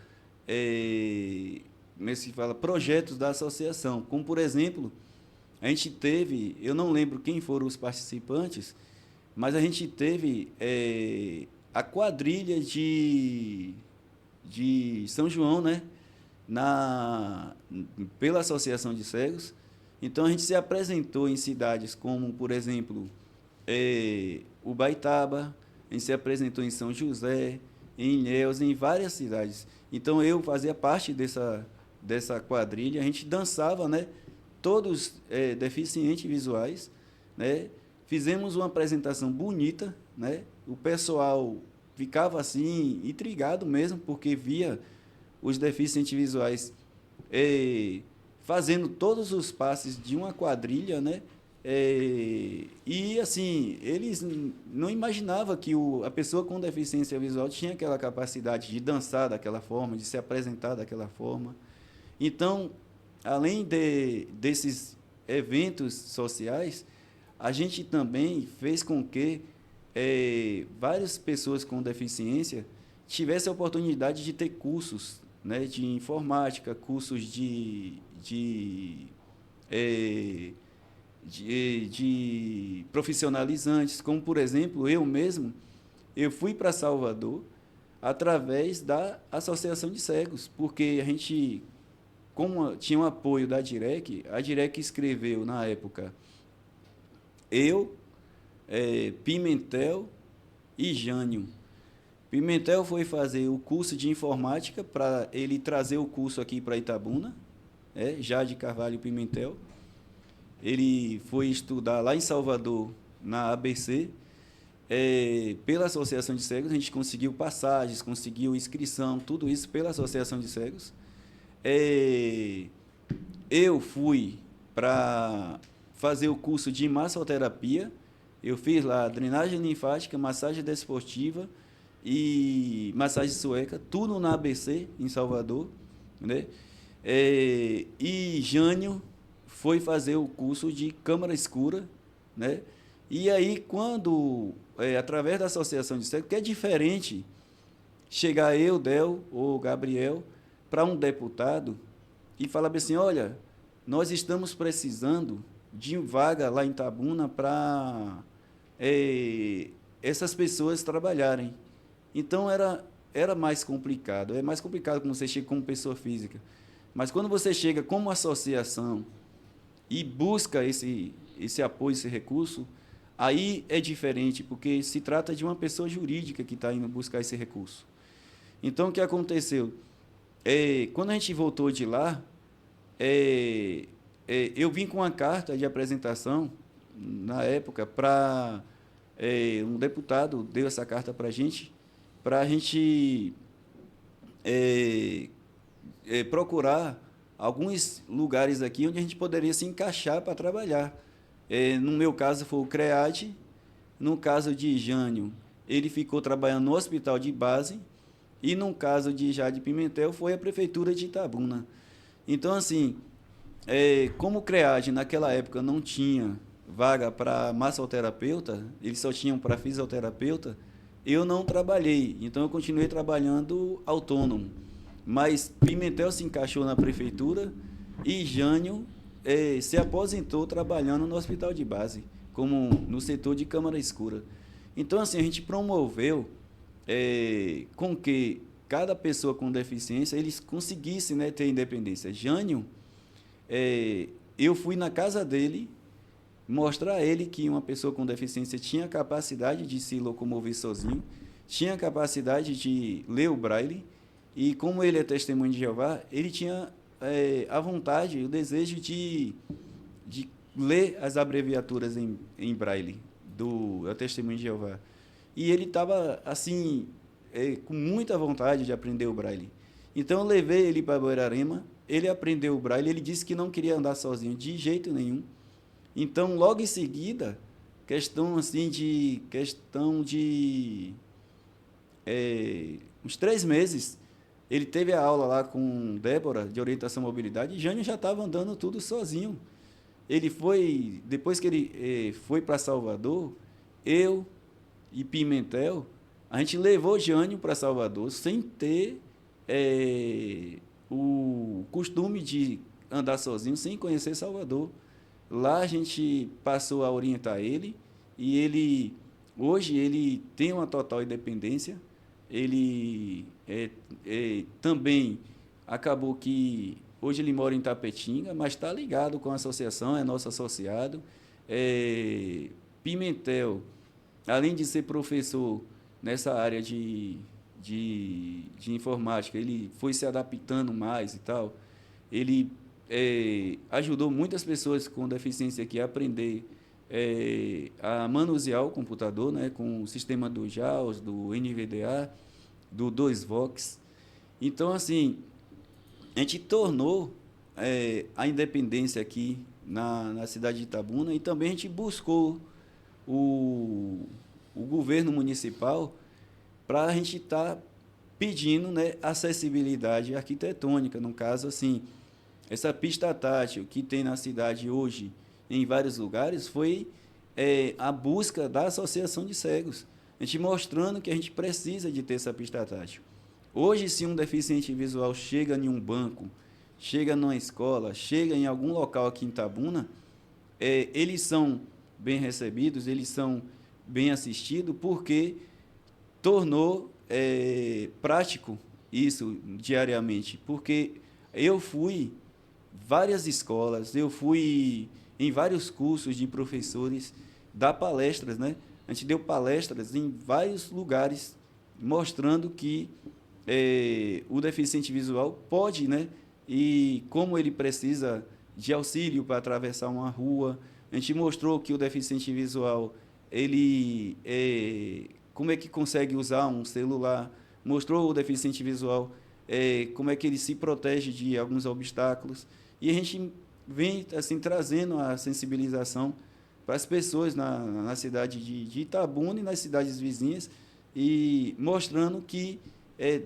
Speaker 2: Como é que se fala? Projetos da associação. Como, por exemplo, a gente teve, eu não lembro quem foram os participantes, mas a gente teve a quadrilha de São João, né? Pela Associação de Cegos. Então, a gente se apresentou em cidades como, por exemplo, Ubaitaba, a gente se apresentou em São José, em Ilhéus, em várias cidades. Então, eu fazia parte dessa quadrilha, a gente dançava, né? Todos deficientes visuais, né? Fizemos uma apresentação bonita, né? O pessoal ficava assim, intrigado mesmo, porque via os deficientes visuais fazendo todos os passes de uma quadrilha, né? E assim, eles não imaginavam que a pessoa com deficiência visual tinha aquela capacidade de dançar daquela forma, de se apresentar daquela forma. Então, além desses eventos sociais, a gente também fez com que várias pessoas com deficiência tivessem a oportunidade de ter cursos, né, de informática, cursos eh, de profissionalizantes, como, por exemplo, eu mesmo, eu fui para Salvador através da Associação de Cegos, porque a gente, como tinha um apoio da DIREC, a DIREC escreveu, na época, eu, Pimentel e Jânio. Pimentel foi fazer o curso de informática para ele trazer o curso aqui para Itabuna, Jade Carvalho Pimentel. Ele foi estudar lá em Salvador, na ABC, pela Associação de Cegos. A gente conseguiu passagens, conseguiu inscrição, tudo isso pela Associação de Cegos. Eu fui para fazer o curso de massoterapia. Eu fiz lá drenagem linfática, massagem desportiva e massagem sueca, tudo na ABC, em Salvador, né? E Jânio foi fazer o curso de câmara escura, né? E aí, quando, através da Associação de Cegos, que é diferente chegar eu, Del ou Gabriel, para um deputado e falar assim, olha, nós estamos precisando de vaga lá em Itabuna para essas pessoas trabalharem. Então, era mais complicado. É mais complicado quando você chega como pessoa física. Mas quando você chega como associação e busca esse apoio, esse recurso, aí é diferente, porque se trata de uma pessoa jurídica que está indo buscar esse recurso. Então, o que aconteceu? Quando a gente voltou de lá, eu vim com uma carta de apresentação, na época, para um deputado deu essa carta para a gente procurar alguns lugares aqui onde a gente poderia se encaixar para trabalhar. No meu caso, foi o CREAD. No caso de Jânio, ele ficou trabalhando no hospital de base. E no caso de Jade Pimentel, foi a Prefeitura de Itabuna. Então, assim, como o CREAD naquela época não tinha vaga para massoterapeuta, eles só tinham para fisioterapeuta, eu não trabalhei. Então, eu continuei trabalhando autônomo. Mas Pimentel se encaixou na prefeitura e Jânio se aposentou trabalhando no hospital de base, como no setor de câmara escura. Então, assim, a gente promoveu com que cada pessoa com deficiência eles conseguissem, né, ter independência. Jânio, eu fui na casa dele mostrar a ele que uma pessoa com deficiência tinha capacidade de se locomover sozinho, tinha capacidade de ler o braille. E como ele é testemunho de Jeová, ele tinha a vontade, o desejo de ler as abreviaturas em braille do testemunho de Jeová. E ele estava, assim, com muita vontade de aprender o braille. Então, eu levei ele para Boirarema, ele aprendeu o braille, ele disse que não queria andar sozinho, de jeito nenhum. Então, logo em seguida, uns 3 meses, ele teve a aula lá com Débora, de orientação à mobilidade, e Jânio já estava andando tudo sozinho. Depois que ele foi para Salvador, eu e Pimentel, a gente levou Jânio para Salvador sem ter o costume de andar sozinho, sem conhecer Salvador. Lá a gente passou a orientar ele, e hoje ele tem uma total independência. Ele também acabou que hoje ele mora em Tapetinga, mas está ligado com a associação, é nosso associado. Pimentel, além de ser professor nessa área de informática, ele foi se adaptando mais e tal. Ele ajudou muitas pessoas com deficiência aqui a aprender a manusear o computador, né, com o sistema do JAWS, do NVDA, do 2Vox. Então, assim, a gente tornou a independência aqui na cidade de Itabuna, e também a gente buscou o governo municipal para a gente estar pedindo, né, acessibilidade arquitetônica. No caso, assim, essa pista tátil que tem na cidade hoje, em vários lugares, foi a busca da Associação de Cegos, a gente mostrando que a gente precisa de ter essa pista tátil. Hoje, se um deficiente visual chega em um banco, chega numa escola, chega em algum local aqui em Itabuna, eles são bem recebidos, eles são bem assistidos, porque tornou prático isso diariamente. Porque eu fui várias escolas, eu fui em vários cursos de professores, dar palestras, né? A gente deu palestras em vários lugares, mostrando que o deficiente visual pode, né? E como ele precisa de auxílio para atravessar uma rua. A gente mostrou que o deficiente visual, ele como é que consegue usar um celular, mostrou o deficiente visual como é que ele se protege de alguns obstáculos. E a gente vem assim trazendo a sensibilização para as pessoas na cidade de Itabuna e nas cidades vizinhas, e mostrando que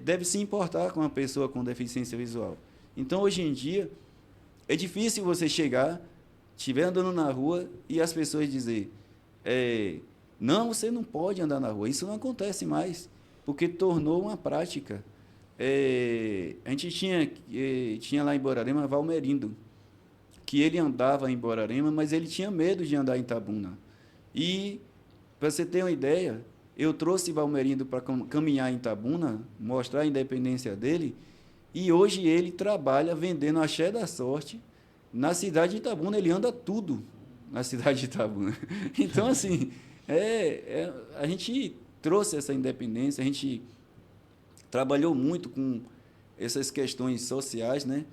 Speaker 2: deve se importar com a pessoa com deficiência visual. Então, hoje em dia, é difícil você chegar, estiver andando na rua e as pessoas dizer não, você não pode andar na rua. Isso não acontece mais, porque tornou uma prática. A gente tinha lá em Borborema Valmerindo, que ele andava em Borborema, mas ele tinha medo de andar em Itabuna. E, para você ter uma ideia, eu trouxe Valmerindo para caminhar em Itabuna, mostrar a independência dele, e hoje ele trabalha vendendo axé da sorte na cidade de Itabuna. Ele anda tudo na cidade de Itabuna. Então, assim, a gente trouxe essa independência, a gente trabalhou muito com essas questões sociais, né?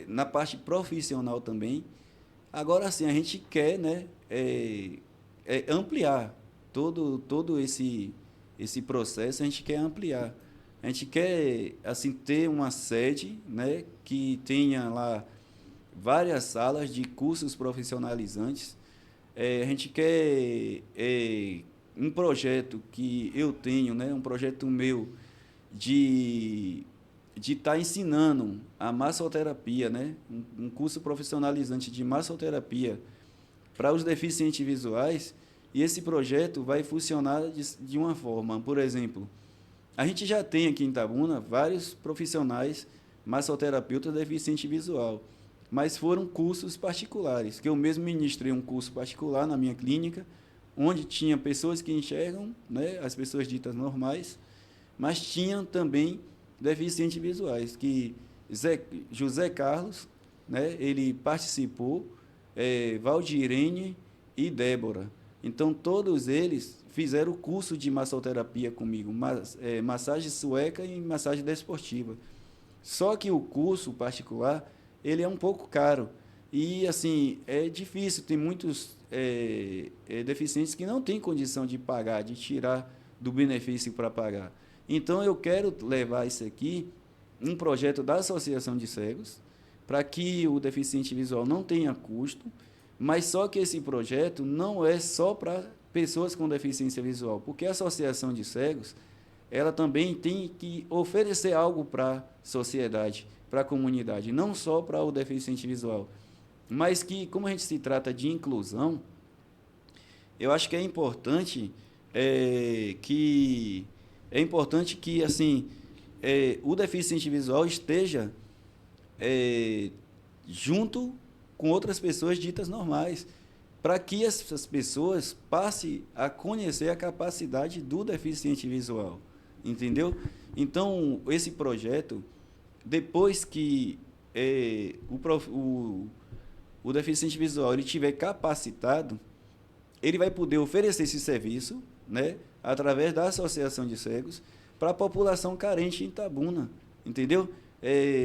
Speaker 2: Na parte profissional também. Agora, assim, a gente quer, né, ampliar todo esse processo. A gente quer ampliar. A gente quer, assim, ter uma sede, né, que tenha lá várias salas de cursos profissionalizantes. A gente quer um projeto que eu tenho, né, um projeto meu de estar ensinando a massoterapia, né, um curso profissionalizante de massoterapia para os deficientes visuais. E esse projeto vai funcionar de uma forma, por exemplo, a gente já tem aqui em Itabuna vários profissionais massoterapeutas deficiente visual, mas foram cursos particulares, que eu mesmo ministrei um curso particular na minha clínica, onde tinha pessoas que enxergam, né, as pessoas ditas normais, mas tinham também deficientes visuais, que José Carlos, né, ele participou, Valdirene e Débora. Então, todos eles fizeram o curso de massoterapia comigo, massagem sueca e massagem desportiva. Só que o curso particular, ele é um pouco caro. E, assim, é difícil, tem muitos deficientes que não têm condição de pagar, de tirar do benefício para pagar. Então, eu quero levar isso aqui, um projeto da Associação de Cegos, para que o deficiente visual não tenha custo, mas só que esse projeto não é só para pessoas com deficiência visual, porque a Associação de Cegos, ela também tem que oferecer algo para a sociedade, para a comunidade, não só para o deficiente visual, mas que, como a gente se trata de inclusão, eu acho que é importante que assim, o deficiente visual esteja junto com outras pessoas ditas normais, para que essas pessoas passem a conhecer a capacidade do deficiente visual, entendeu? Então, esse projeto, depois que o deficiente visual ele tiver capacitado, ele vai poder oferecer esse serviço, né, através da Associação de Cegos, para a população carente em Itabuna, entendeu?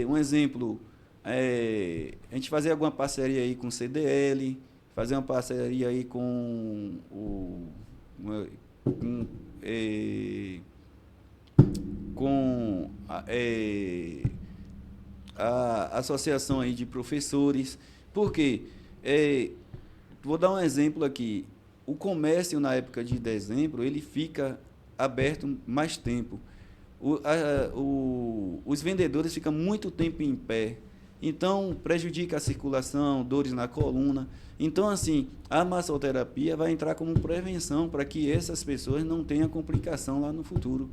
Speaker 2: Um exemplo, a gente fazer alguma parceria aí com o CDL, fazer uma parceria aí com com a associação aí de professores. Por quê? Vou dar um exemplo aqui. O comércio, na época de dezembro, ele fica aberto mais tempo. Os vendedores ficam muito tempo em pé. Então, prejudica a circulação, dores na coluna. Então, assim, a massoterapia vai entrar como prevenção para que essas pessoas não tenham complicação lá no futuro.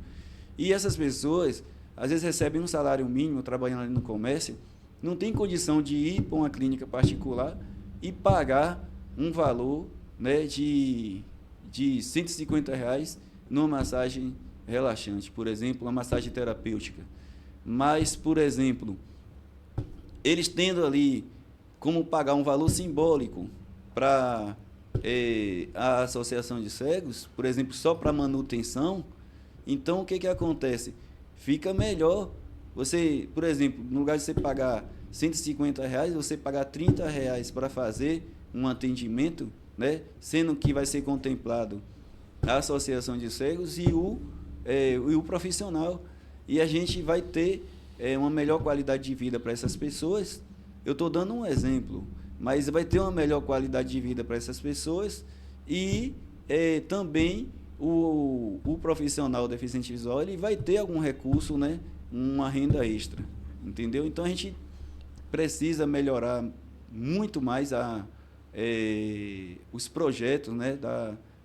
Speaker 2: E essas pessoas, às vezes, recebem um salário mínimo trabalhando ali no comércio, não tem condição de ir para uma clínica particular e pagar um valor, né, de R$ 150 numa massagem relaxante, por exemplo, uma massagem terapêutica. Mas, por exemplo, eles tendo ali como pagar um valor simbólico para a associação de cegos, por exemplo, só para manutenção, então o que acontece? Fica melhor você, por exemplo, no lugar de você pagar R$ 150, você pagar R$ 30 para fazer um atendimento, né? Sendo que vai ser contemplado a associação de cegos e o profissional. E a gente vai ter uma melhor qualidade de vida para essas pessoas. Eu estou dando um exemplo, mas vai ter uma melhor qualidade de vida para essas pessoas e também o profissional deficiente visual ele vai ter algum recurso, né, uma renda extra, entendeu? Então a gente precisa melhorar muito mais os projetos, né,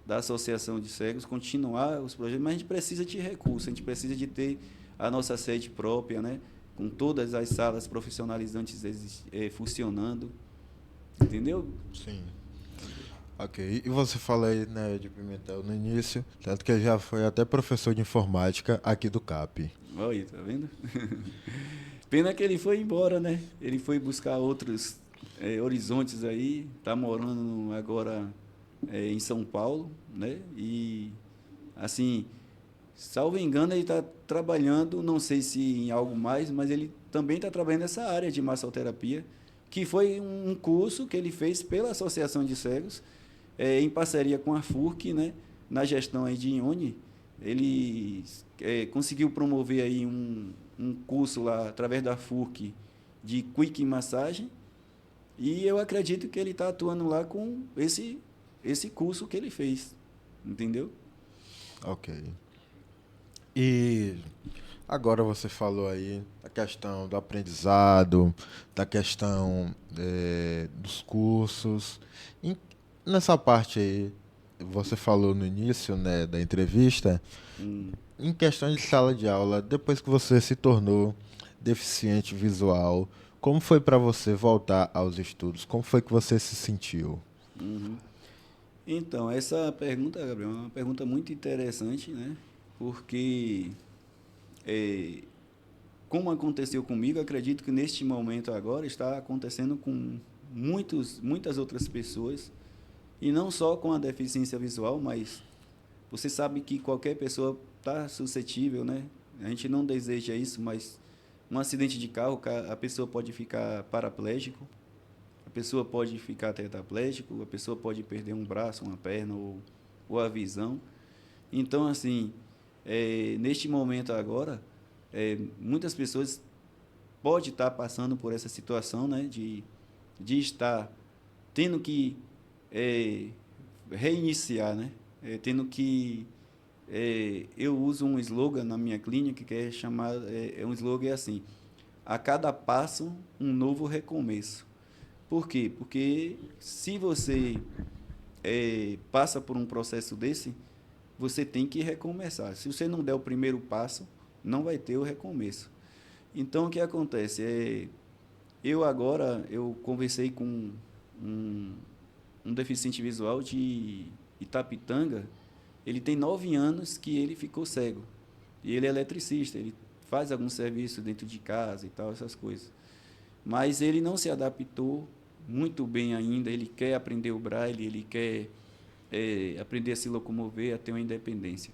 Speaker 2: da Associação de Cegos, continuar os projetos, mas a gente precisa de recursos, a gente precisa de ter a nossa sede própria, né, com todas as salas profissionalizantes funcionando, entendeu?
Speaker 1: Sim. Ok. E você fala aí, né, de Pimentel no início, tanto que ele já foi até professor de informática aqui do CAP.
Speaker 2: Olha aí, tá vendo? Pena que ele foi embora, né? Ele foi buscar outros horizontes aí, tá morando agora em São Paulo, né? E, assim, salvo engano, ele está trabalhando, não sei se em algo mais, mas ele também está trabalhando nessa área de massoterapia, que foi um curso que ele fez pela Associação de Cegos, em parceria com a FURC, né? Na gestão aí de Ione. Ele conseguiu promover aí um curso lá, através da FURC, de Quick Massagem, e eu acredito que ele está atuando lá com esse curso que ele fez, entendeu?
Speaker 1: Ok. E agora você falou aí da questão do aprendizado, da questão dos cursos. Nessa parte aí, você falou no início, né, da entrevista, em questão de sala de aula, depois que você se tornou deficiente visual, como foi para você voltar aos estudos? Como foi que você se sentiu?
Speaker 2: Uhum. Então, essa pergunta, Gabriel, é uma pergunta muito interessante, né? Porque, como aconteceu comigo, acredito que neste momento agora está acontecendo com muitas outras pessoas, e não só com a deficiência visual, mas você sabe que qualquer pessoa está suscetível, né? A gente não deseja isso, mas um acidente de carro, a pessoa pode ficar paraplégico, a pessoa pode ficar tetraplégico, a pessoa pode perder um braço, uma perna ou a visão. Então, assim, neste momento agora, muitas pessoas podem estar passando por essa situação, né, de estar tendo que reiniciar, né, tendo que... eu uso um slogan na minha clínica que é chamado, um slogan assim: a cada passo, um novo recomeço. Por quê? Porque se você passa por um processo desse, você tem que recomeçar. Se você não der o primeiro passo, não vai ter o recomeço. Então, o que acontece? Eu conversei com um deficiente visual de Itapitanga. Ele tem 9 anos que ele ficou cego. E ele é eletricista, ele faz algum serviço dentro de casa e tal, essas coisas. Mas ele não se adaptou muito bem ainda, ele quer aprender o braille, ele quer aprender a se locomover, a ter uma independência.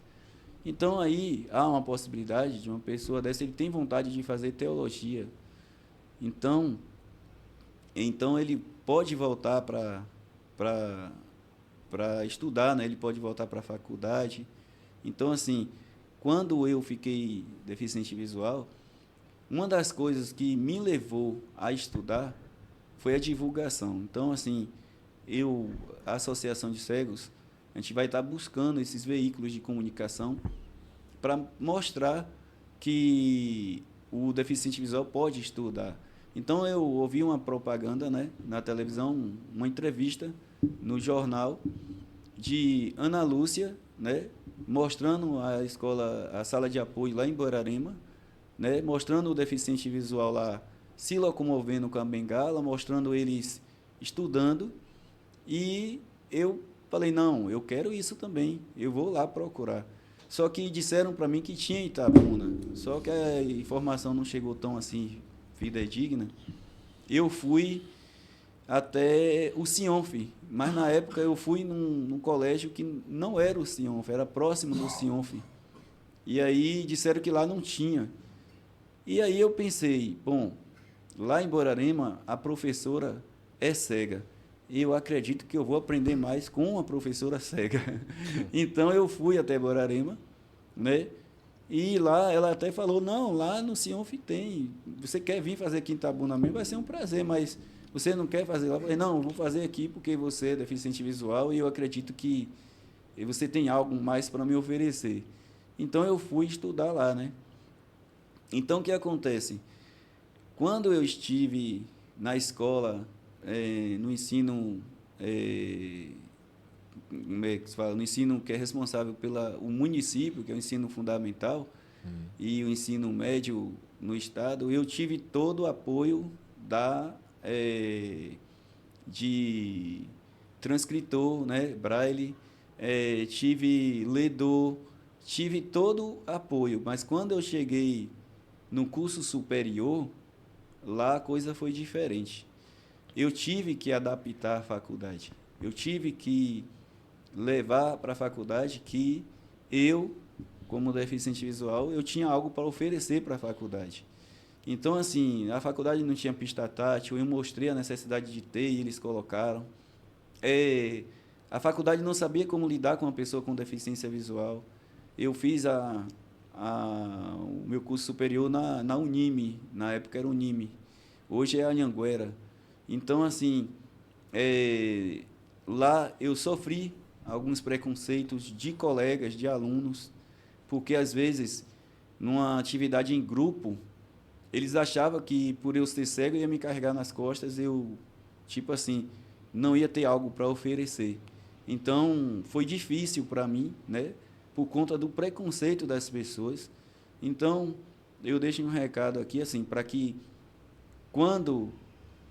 Speaker 2: Então, aí há uma possibilidade de uma pessoa dessa, ele tem vontade de fazer teologia. Então ele pode voltar para estudar, né? Ele pode voltar para a faculdade. Então, assim, quando eu fiquei deficiente visual, uma das coisas que me levou a estudar foi a divulgação. Então, assim, a Associação de Cegos, a gente vai estar buscando esses veículos de comunicação para mostrar que o deficiente visual pode estudar. Então, eu ouvi uma propaganda, né, na televisão, uma entrevista no jornal de Ana Lúcia, né, mostrando a escola, a sala de apoio lá em Borarema, né, mostrando o deficiente visual lá se locomovendo com a bengala, mostrando eles estudando, e eu falei, não, eu quero isso também, eu vou lá procurar. Só que disseram para mim que tinha em Itabuna, só que a informação não chegou tão assim fidedigna. Eu fui até o Sionf, mas na época eu fui num colégio que não era o Sionf, era próximo do Sionf. E aí disseram que lá não tinha. E aí eu pensei, bom, lá em Borarema a professora é cega. E eu acredito que eu vou aprender mais com uma professora cega. Então eu fui até Borarema, né? E lá ela até falou, não, lá no Sionf tem. Você quer vir fazer aqui em Itabuna mesmo? Vai ser um prazer, mas você não quer fazer lá? Eu falei, não, vou fazer aqui porque você é deficiente visual e eu acredito que você tem algo mais para me oferecer. Então eu fui estudar lá, né? Então o que acontece? Quando eu estive na escola, no ensino, como é que se fala? No ensino que é responsável pelo município, que é o ensino fundamental, e o ensino médio no estado, eu tive todo o apoio de transcritor, né, Braille, tive ledor, tive todo o apoio, mas quando eu cheguei no curso superior, lá a coisa foi diferente. Eu tive que adaptar a faculdade. Eu tive que levar para a faculdade que eu, como deficiente visual, eu tinha algo para oferecer para a faculdade. Então, assim, a faculdade não tinha pista tátil, eu mostrei a necessidade de ter e eles colocaram. A faculdade não sabia como lidar com uma pessoa com deficiência visual. Eu fiz o meu curso superior na Unime, na época era Unime, hoje é a Anhanguera. Então, assim, lá eu sofri alguns preconceitos de colegas, de alunos, porque às vezes, numa atividade em grupo, eles achavam que por eu ser cego eu ia me carregar nas costas, eu, tipo assim, não ia ter algo para oferecer. Então, foi difícil para mim, né, por conta do preconceito das pessoas. Então, eu deixo um recado aqui, assim, para que quando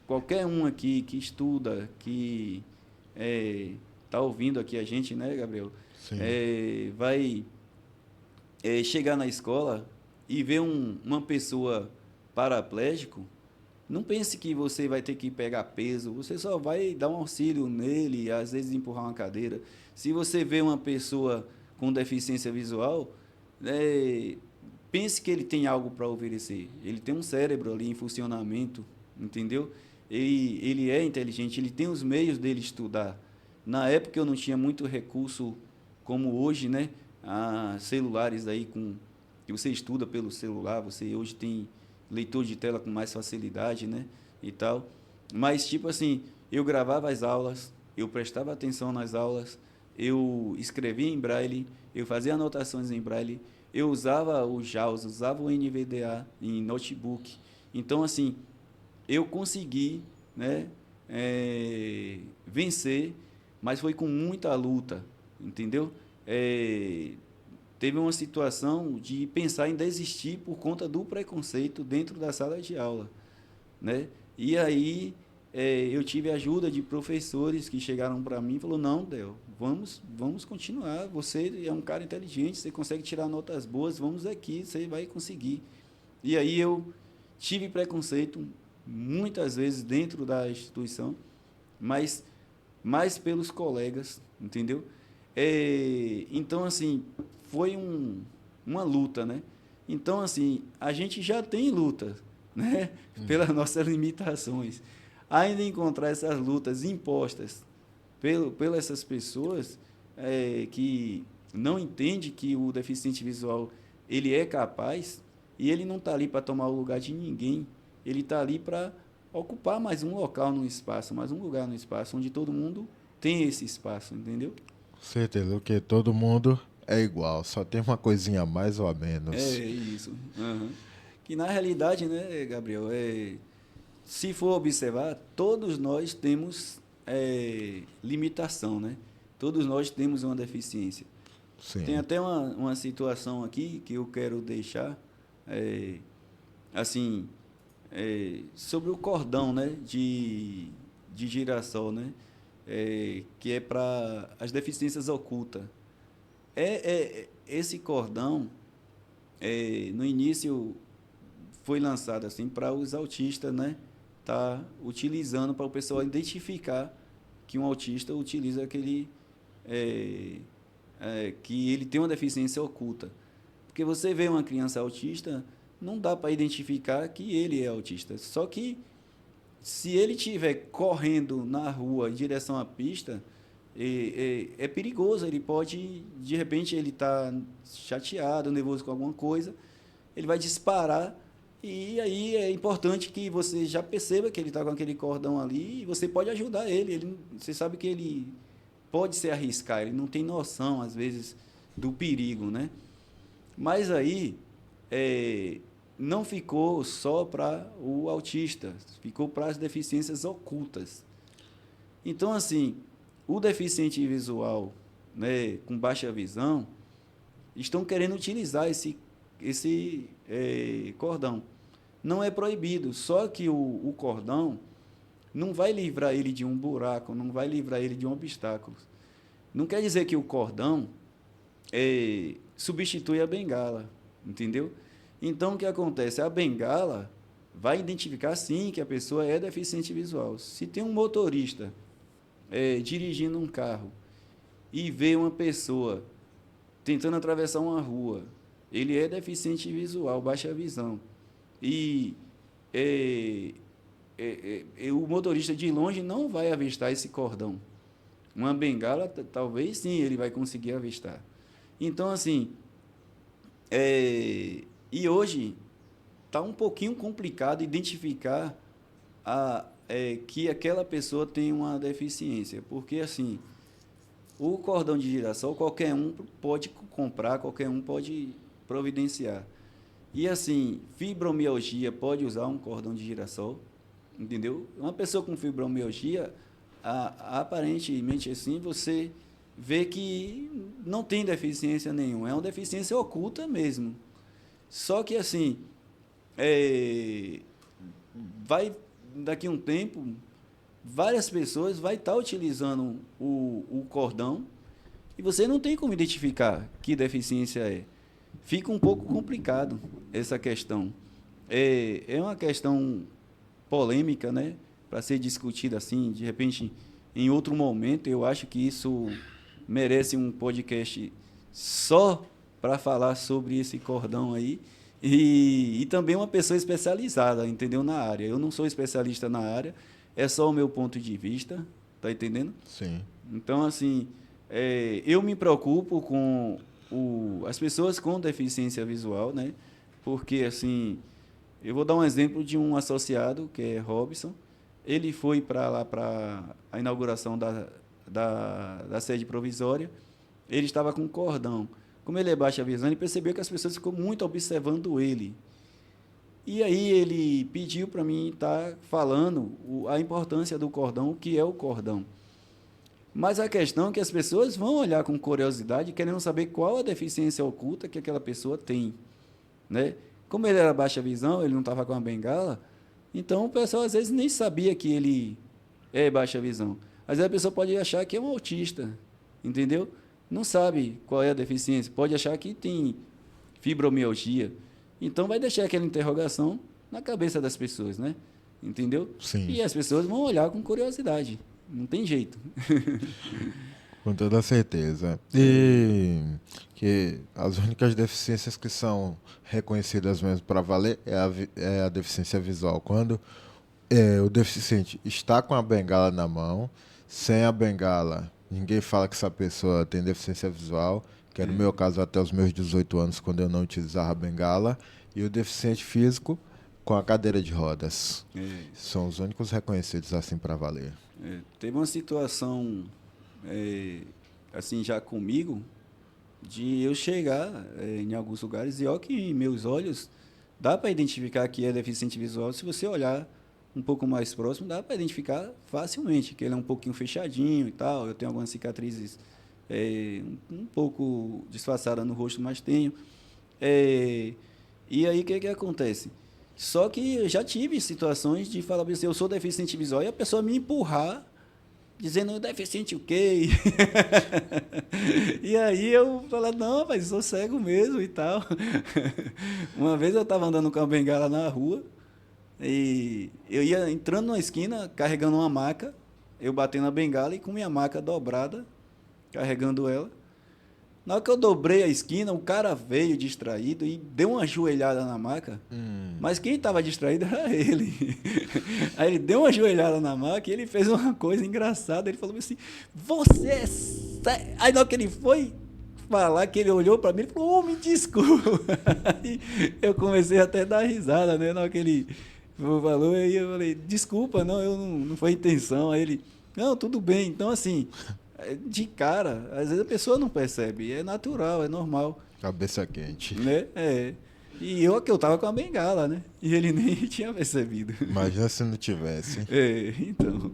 Speaker 2: qualquer um aqui que estuda, que está ouvindo aqui a gente, né, Gabriel?
Speaker 1: Sim.
Speaker 2: Vai chegar na escola e ver uma pessoa paraplégico, não pense que você vai ter que pegar peso, você só vai dar um auxílio nele, às vezes empurrar uma cadeira. Se você vê uma pessoa com deficiência visual, pense que ele tem algo para oferecer. Ele tem um cérebro ali em funcionamento, entendeu? Ele é inteligente, ele tem os meios dele estudar. Na época eu não tinha muito recurso como hoje, né? Celulares aí que você estuda pelo celular, você hoje tem leitor de tela com mais facilidade, né? E tal. Mas, tipo assim, eu gravava as aulas, eu prestava atenção nas aulas, eu escrevia em braille, eu fazia anotações em braille, eu usava o JAWS, usava o NVDA em notebook. Então, assim, eu consegui, né, vencer, mas foi com muita luta, entendeu? Teve uma situação de pensar em desistir por conta do preconceito dentro da sala de aula, né? E aí eu tive ajuda de professores que chegaram para mim e falaram, não, Del, vamos continuar, você é um cara inteligente, você consegue tirar notas boas, vamos aqui, você vai conseguir. E aí eu tive preconceito muitas vezes dentro da instituição, mas mais pelos colegas, entendeu? Então, assim, foi uma luta, né? Então, assim, a gente já tem luta, né? Pelas nossas limitações. Ainda encontrar essas lutas impostas pelas essas pessoas que não entendem que o deficiente visual ele é capaz, E ele não está ali para tomar o lugar de ninguém. Ele está ali para ocupar mais um local no espaço, mais um lugar no espaço, onde todo mundo tem esse espaço, entendeu?
Speaker 1: Certeza, porque todo mundo é igual, só tem uma coisinha a mais ou a
Speaker 2: É
Speaker 1: menos.
Speaker 2: isso. Aham. Que na realidade, né, Gabriel, se for observar, todos nós temos limitação, né? Todos nós temos uma deficiência. Tem
Speaker 1: Sim,
Speaker 2: até uma situação aqui que eu quero deixar, é, assim, sobre o cordão, né, de girassol, né, que é para as deficiências ocultas. Esse cordão, no início, foi lançado assim para os autistas, né, tá utilizando para o pessoal identificar que um autista utiliza é, que ele tem uma deficiência oculta. Porque você vê uma criança autista, não dá para identificar que ele é autista. Só que se ele estiver correndo na rua em direção à pista, é perigoso. Ele pode, de repente, ele está chateado, nervoso com alguma coisa, ele vai disparar. E aí é importante que você já perceba que ele está com aquele cordão ali e você pode ajudar ele. Você sabe que ele pode se arriscar, ele não tem noção, às vezes, do perigo, né? Mas aí não ficou só para o autista, ficou para as deficiências ocultas. Então, assim, o deficiente visual, né, com baixa visão, estão querendo utilizar esse cordão. Não é proibido, só que o cordão não vai livrar ele de um buraco, não vai livrar ele de um obstáculo. Não quer dizer que o cordão substitui a bengala, entendeu? Então, o que acontece? A bengala vai identificar, sim, que a pessoa é deficiente visual. Se tem um motorista dirigindo um carro e vê uma pessoa tentando atravessar uma rua, ele é deficiente visual, baixa visão. E o motorista de longe não vai avistar esse cordão. Uma bengala, talvez sim, ele vai conseguir avistar. Então, assim, e hoje está um pouquinho complicado identificar que aquela pessoa tem uma deficiência, porque, assim, o cordão de girassol qualquer um pode comprar, qualquer um pode providenciar. E, assim, fibromialgia pode usar um cordão de girassol, entendeu? Uma pessoa com fibromialgia, aparentemente assim, você vê que não tem deficiência nenhuma, é uma deficiência oculta mesmo. Só que assim, vai daqui a um tempo, várias pessoas vai estar utilizando o cordão e você não tem como identificar que deficiência é. Fica um pouco complicado essa questão. É uma questão polêmica, né, para ser discutida assim, de repente, em outro momento. Eu acho que isso merece um podcast só para falar sobre esse cordão aí. E também uma pessoa especializada, entendeu, na área. Eu não sou especialista na área, é só o meu ponto de vista, tá entendendo?
Speaker 1: sim.
Speaker 2: Então, assim, eu me preocupo com as pessoas com deficiência visual, né? Porque, assim, eu vou dar um exemplo de um associado, que é Robson. Ele foi para lá para a inauguração da sede provisória. Ele estava com um cordão. Como ele é baixa visão, ele percebeu que as pessoas ficam muito observando ele. E aí ele pediu para mim estar falando a importância do cordão, o que é o cordão. Mas a questão é que as pessoas vão olhar com curiosidade, querendo saber qual a deficiência oculta que aquela pessoa tem, né? Como ele era baixa visão, ele não estava com a bengala, então o pessoal às vezes nem sabia que ele é baixa visão. Às vezes a pessoa pode achar que é um autista, entendeu? Não sabe qual é a deficiência, pode achar que tem fibromialgia. Então vai deixar aquela interrogação na cabeça das pessoas, né? Entendeu?
Speaker 1: Sim,
Speaker 2: E as pessoas vão olhar com curiosidade. Não tem jeito.
Speaker 1: com toda certeza.
Speaker 2: É,
Speaker 1: E que as únicas deficiências que são reconhecidas mesmo para valer é a deficiência visual. Quando o deficiente está com a bengala na mão, sem a bengala, ninguém fala que essa pessoa tem deficiência visual, que era no meu caso até os meus 18 anos, quando eu não utilizava a bengala. e o deficiente físico com a cadeira de rodas.
Speaker 2: É,
Speaker 1: São os únicos reconhecidos assim para valer.
Speaker 2: teve uma situação, assim, já comigo, de eu chegar em alguns lugares e, ó, que em meus olhos dá para identificar que é deficiente visual. Se você olhar um pouco mais próximo, dá para identificar facilmente que ele é um pouquinho fechadinho e tal. Eu tenho algumas cicatrizes um pouco disfarçadas no rosto, mas tenho. E aí, o que acontece? Só que eu já tive situações de falar assim, eu sou deficiente visual, e a pessoa me empurrar, dizendo, deficiente o quê? E aí eu falei, não, mas sou cego mesmo e tal. Uma vez eu estava andando com a bengala na rua, e eu ia entrando numa esquina, carregando uma maca, eu batendo a bengala e com minha maca dobrada, carregando ela. Na hora que eu dobrei a esquina, o cara veio distraído e deu uma joelhada na maca. Mas quem estava distraído era ele. Aí ele deu uma joelhada na maca e ele fez uma coisa engraçada. Ele falou assim, você é cego. Aí na hora que ele foi falar, que ele olhou para mim, ele falou, me desculpa. Aí eu comecei até a dar risada, né? Na hora que ele falou, aí eu falei, desculpa, não, não foi intenção. Aí ele, não, tudo bem. Então, assim, de cara, às vezes a pessoa não percebe, é natural, é normal.
Speaker 1: Cabeça quente.
Speaker 2: Né? E eu tava com a bengala, né? E ele nem tinha percebido.
Speaker 1: Imagina se não tivesse.
Speaker 2: Então.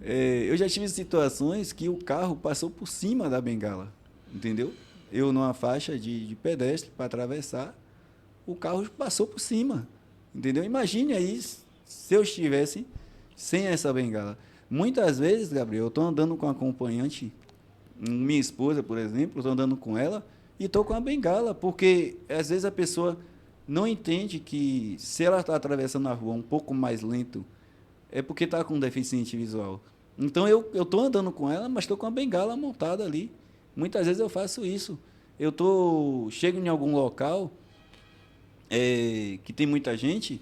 Speaker 2: Eu já tive situações que o carro passou por cima da bengala, entendeu? Eu numa faixa de pedestre para atravessar, o carro passou por cima, entendeu? Imagine aí se eu estivesse sem essa bengala. Muitas vezes, Gabriel, eu estou andando com um acompanhante, minha esposa, por exemplo, estou andando com ela e estou com a bengala, porque às vezes a pessoa não entende que se ela está atravessando a rua um pouco mais lento, é porque está com deficiente visual. Então eu estou andando com ela, mas estou com a bengala montada ali. Muitas vezes eu faço isso. Chego em algum local que tem muita gente,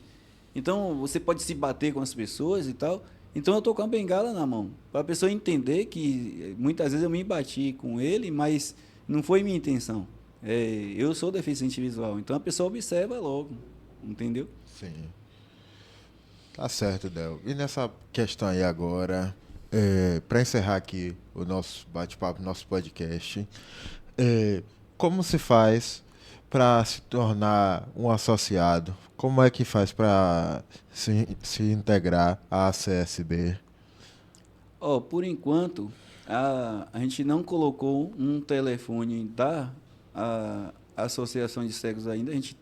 Speaker 2: então você pode se bater com as pessoas e tal. Então eu estou com a bengala na mão, para a pessoa entender que muitas vezes eu me bati com ele, mas não foi minha intenção. Eu sou deficiente visual, então a pessoa observa logo, entendeu?
Speaker 1: Sim. Tá certo, Del. E nessa questão aí agora, para encerrar aqui o nosso bate-papo, nosso podcast, como se faz para se tornar um associado? Como é que faz para se integrar à CSB?
Speaker 2: Por enquanto, a gente não colocou um telefone da Associação de Cegos ainda. A gente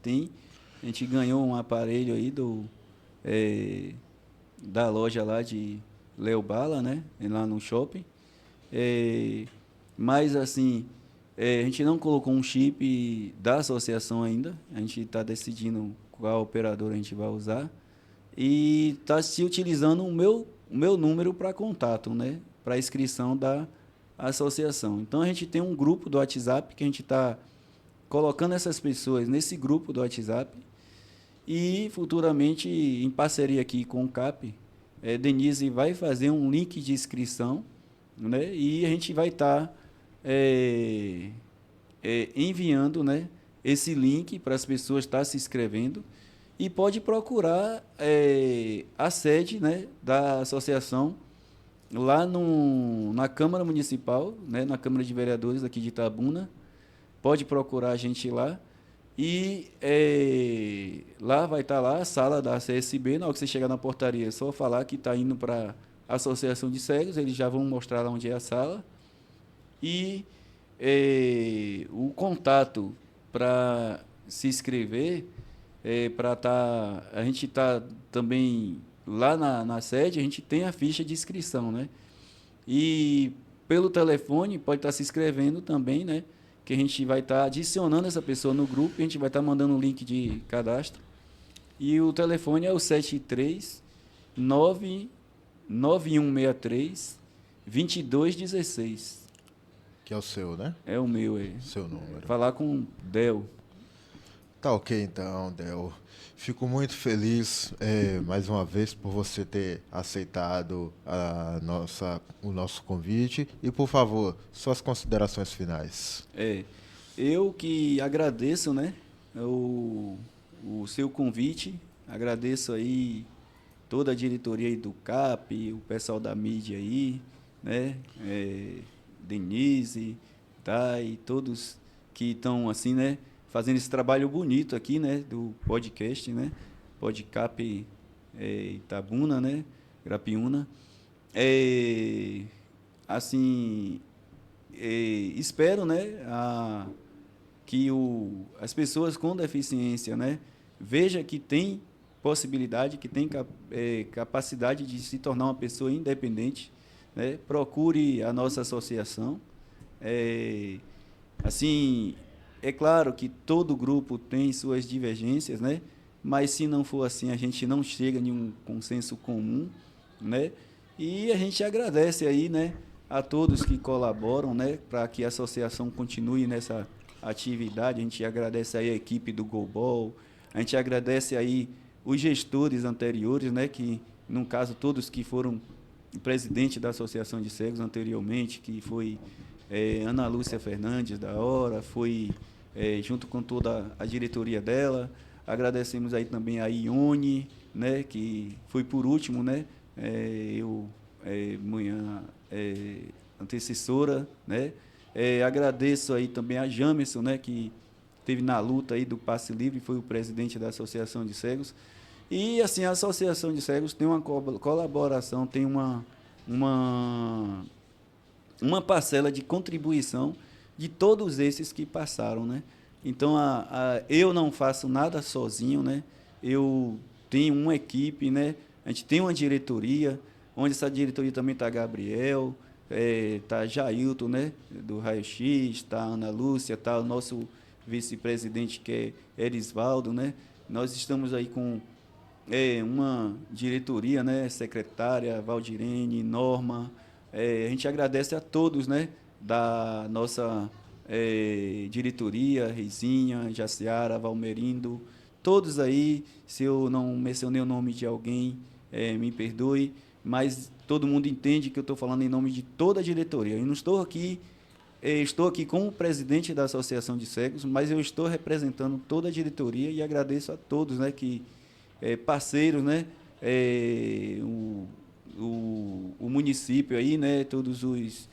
Speaker 2: ganhou um aparelho aí da loja lá de Leo Bala, né? Lá no shopping. Mas, assim, a gente não colocou um chip da associação ainda. A gente está decidindo qual operador a gente vai usar. E está se utilizando o meu número para contato, né? Para inscrição da associação. Então, a gente tem um grupo do WhatsApp que a gente está colocando essas pessoas nesse grupo do WhatsApp. E, futuramente, em parceria aqui com o CAP, Denise vai fazer um link de inscrição, né? E a gente vai estar enviando, né, esse link para as pessoas estar se inscrevendo. E pode procurar a sede, né, da associação lá na Câmara Municipal, né, na Câmara de Vereadores aqui de Itabuna. Pode procurar a gente lá. E lá vai estar lá a sala da CSB. Na hora que você chegar na portaria, é só falar que está indo para a Associação de Cegos. Eles já vão mostrar lá onde é a sala. E o contato para se inscrever, a gente está também lá na sede, a gente tem a ficha de inscrição, né? E pelo telefone pode estar se inscrevendo também, né? Que a gente vai estar adicionando essa pessoa no grupo, e a gente vai estar mandando um link de cadastro. E o telefone é o 7399163-2216.
Speaker 1: Que é o seu, né?
Speaker 2: É o meu,
Speaker 1: Seu número.
Speaker 2: Falar com o Del.
Speaker 1: Tá ok, então, Del. Fico muito feliz, mais uma vez, por você ter aceitado o nosso convite. E, por favor, suas considerações finais.
Speaker 2: Eu que agradeço, né, o seu convite, agradeço aí toda a diretoria aí do CAP, o pessoal da mídia aí, né? Denise, Thay, todos que estão assim, né, fazendo esse trabalho bonito aqui, né, do podcast, né? Podcap Itabuna, né? Grapiúna. Assim, espero, né, que as pessoas com deficiência, né, veja que tem possibilidade, que tem capacidade de se tornar uma pessoa independente, né? Procure a nossa associação. Assim, é claro que todo grupo tem suas divergências, né? Mas se não for assim, a gente não chega a nenhum consenso comum, né? E a gente agradece aí, né, a todos que colaboram, né, para que a associação continue nessa atividade. A gente agradece aí a equipe do Golbol, a gente agradece aí os gestores anteriores, né, que, no caso, todos que foram presidente da Associação de Cegos anteriormente, que foi Ana Lúcia Fernandes, da Hora, foi junto com toda a diretoria dela. Agradecemos aí também a Ione, né, que foi por último, né, manhã antecessora, né. Agradeço aí também a Jamerson, né, que teve na luta aí do passe livre, foi o presidente da Associação de Cegos. E assim, a Associação de Cegos tem uma colaboração, tem uma parcela de contribuição de todos esses que passaram, né? Então, eu não faço nada sozinho, né? Eu tenho uma equipe, né? A gente tem uma diretoria, onde essa diretoria também está Gabriel, está Jailton, né? Do Raio X, está Ana Lúcia, está o nosso vice-presidente, que é Erisvaldo, né? Nós estamos aí com uma diretoria, né? Secretária, Valdirene, Norma. A gente agradece a todos, né? Da nossa diretoria, Reizinha, Jaciara, Valmerindo, todos aí. Se eu não mencionei o nome de alguém, me perdoe, mas todo mundo entende que eu estou falando em nome de toda a diretoria. Eu não estou aqui, estou aqui como presidente da Associação de Cegos, mas eu estou representando toda a diretoria e agradeço a todos, né, que parceiros, né, o município aí, né, todos os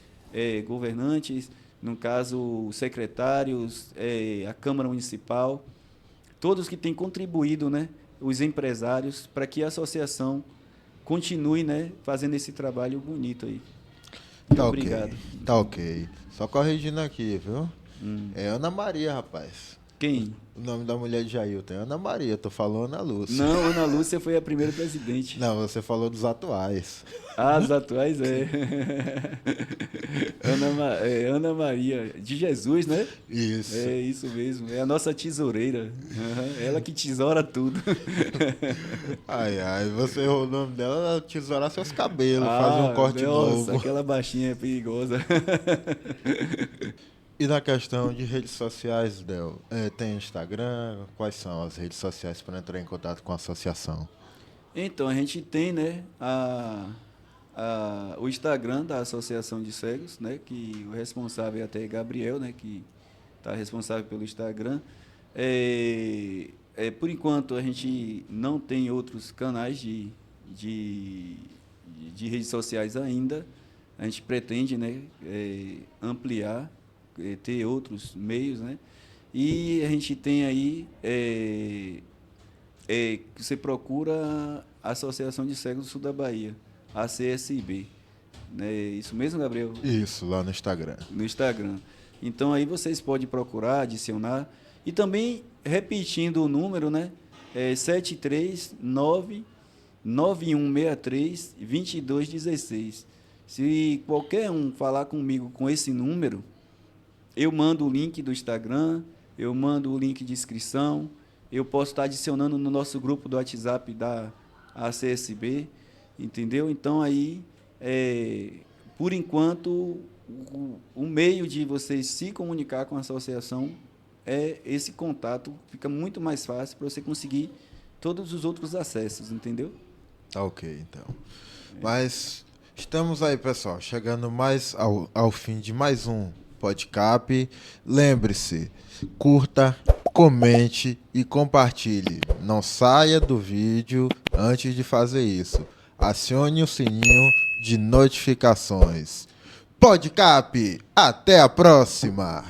Speaker 2: governantes, no caso, os secretários, a Câmara Municipal, todos que têm contribuído, né, os empresários, para que a associação continue, né, fazendo esse trabalho bonito aí.
Speaker 1: Tá
Speaker 2: Obrigado.
Speaker 1: Ok, tá ok. Só corrigindo aqui, viu? É Ana Maria, rapaz.
Speaker 2: Quem?
Speaker 1: O nome da mulher de Jailton é Ana Maria, tô falando Ana Lúcia.
Speaker 2: Não, Ana Lúcia foi a primeira presidente.
Speaker 1: Não, você falou dos atuais.
Speaker 2: Ah, os atuais Ana Maria de Jesus, né?
Speaker 1: Isso.
Speaker 2: É isso mesmo, é a nossa tesoureira. Ela que tesoura tudo.
Speaker 1: Ai, você errou o nome dela, ela tesourar seus cabelos, fazer um corte novo.
Speaker 2: Aquela baixinha é perigosa.
Speaker 1: E na questão de redes sociais, Del, tem Instagram? Quais são as redes sociais para entrar em contato com a associação?
Speaker 2: Então, a gente tem, né, o Instagram da Associação de Cegos, né, que o responsável é até Gabriel, né, que está responsável pelo Instagram. Por enquanto, a gente não tem outros canais de redes sociais ainda. A gente pretende, né, ampliar, ter outros meios, né? E a gente tem aí, você procura a Associação de Cegos do Sul da Bahia, a CSB. Né? Isso mesmo, Gabriel?
Speaker 1: Isso, lá no Instagram.
Speaker 2: No Instagram. Então, aí vocês podem procurar, adicionar. E também, repetindo o número, né? 739-9163-2216. Se qualquer um falar comigo com esse número, eu mando o link do Instagram, eu mando o link de inscrição, eu posso estar adicionando no nosso grupo do WhatsApp da ACSB, entendeu? Então, aí, por enquanto, o meio de vocês se comunicar com a associação é esse contato, fica muito mais fácil para você conseguir todos os outros acessos, entendeu?
Speaker 1: Tá ok, então. Mas estamos aí, pessoal, chegando mais ao fim de mais um Podcap. Lembre-se, curta, comente e compartilhe. Não saia do vídeo antes de fazer isso. Acione o sininho de notificações. Podcast, até a próxima!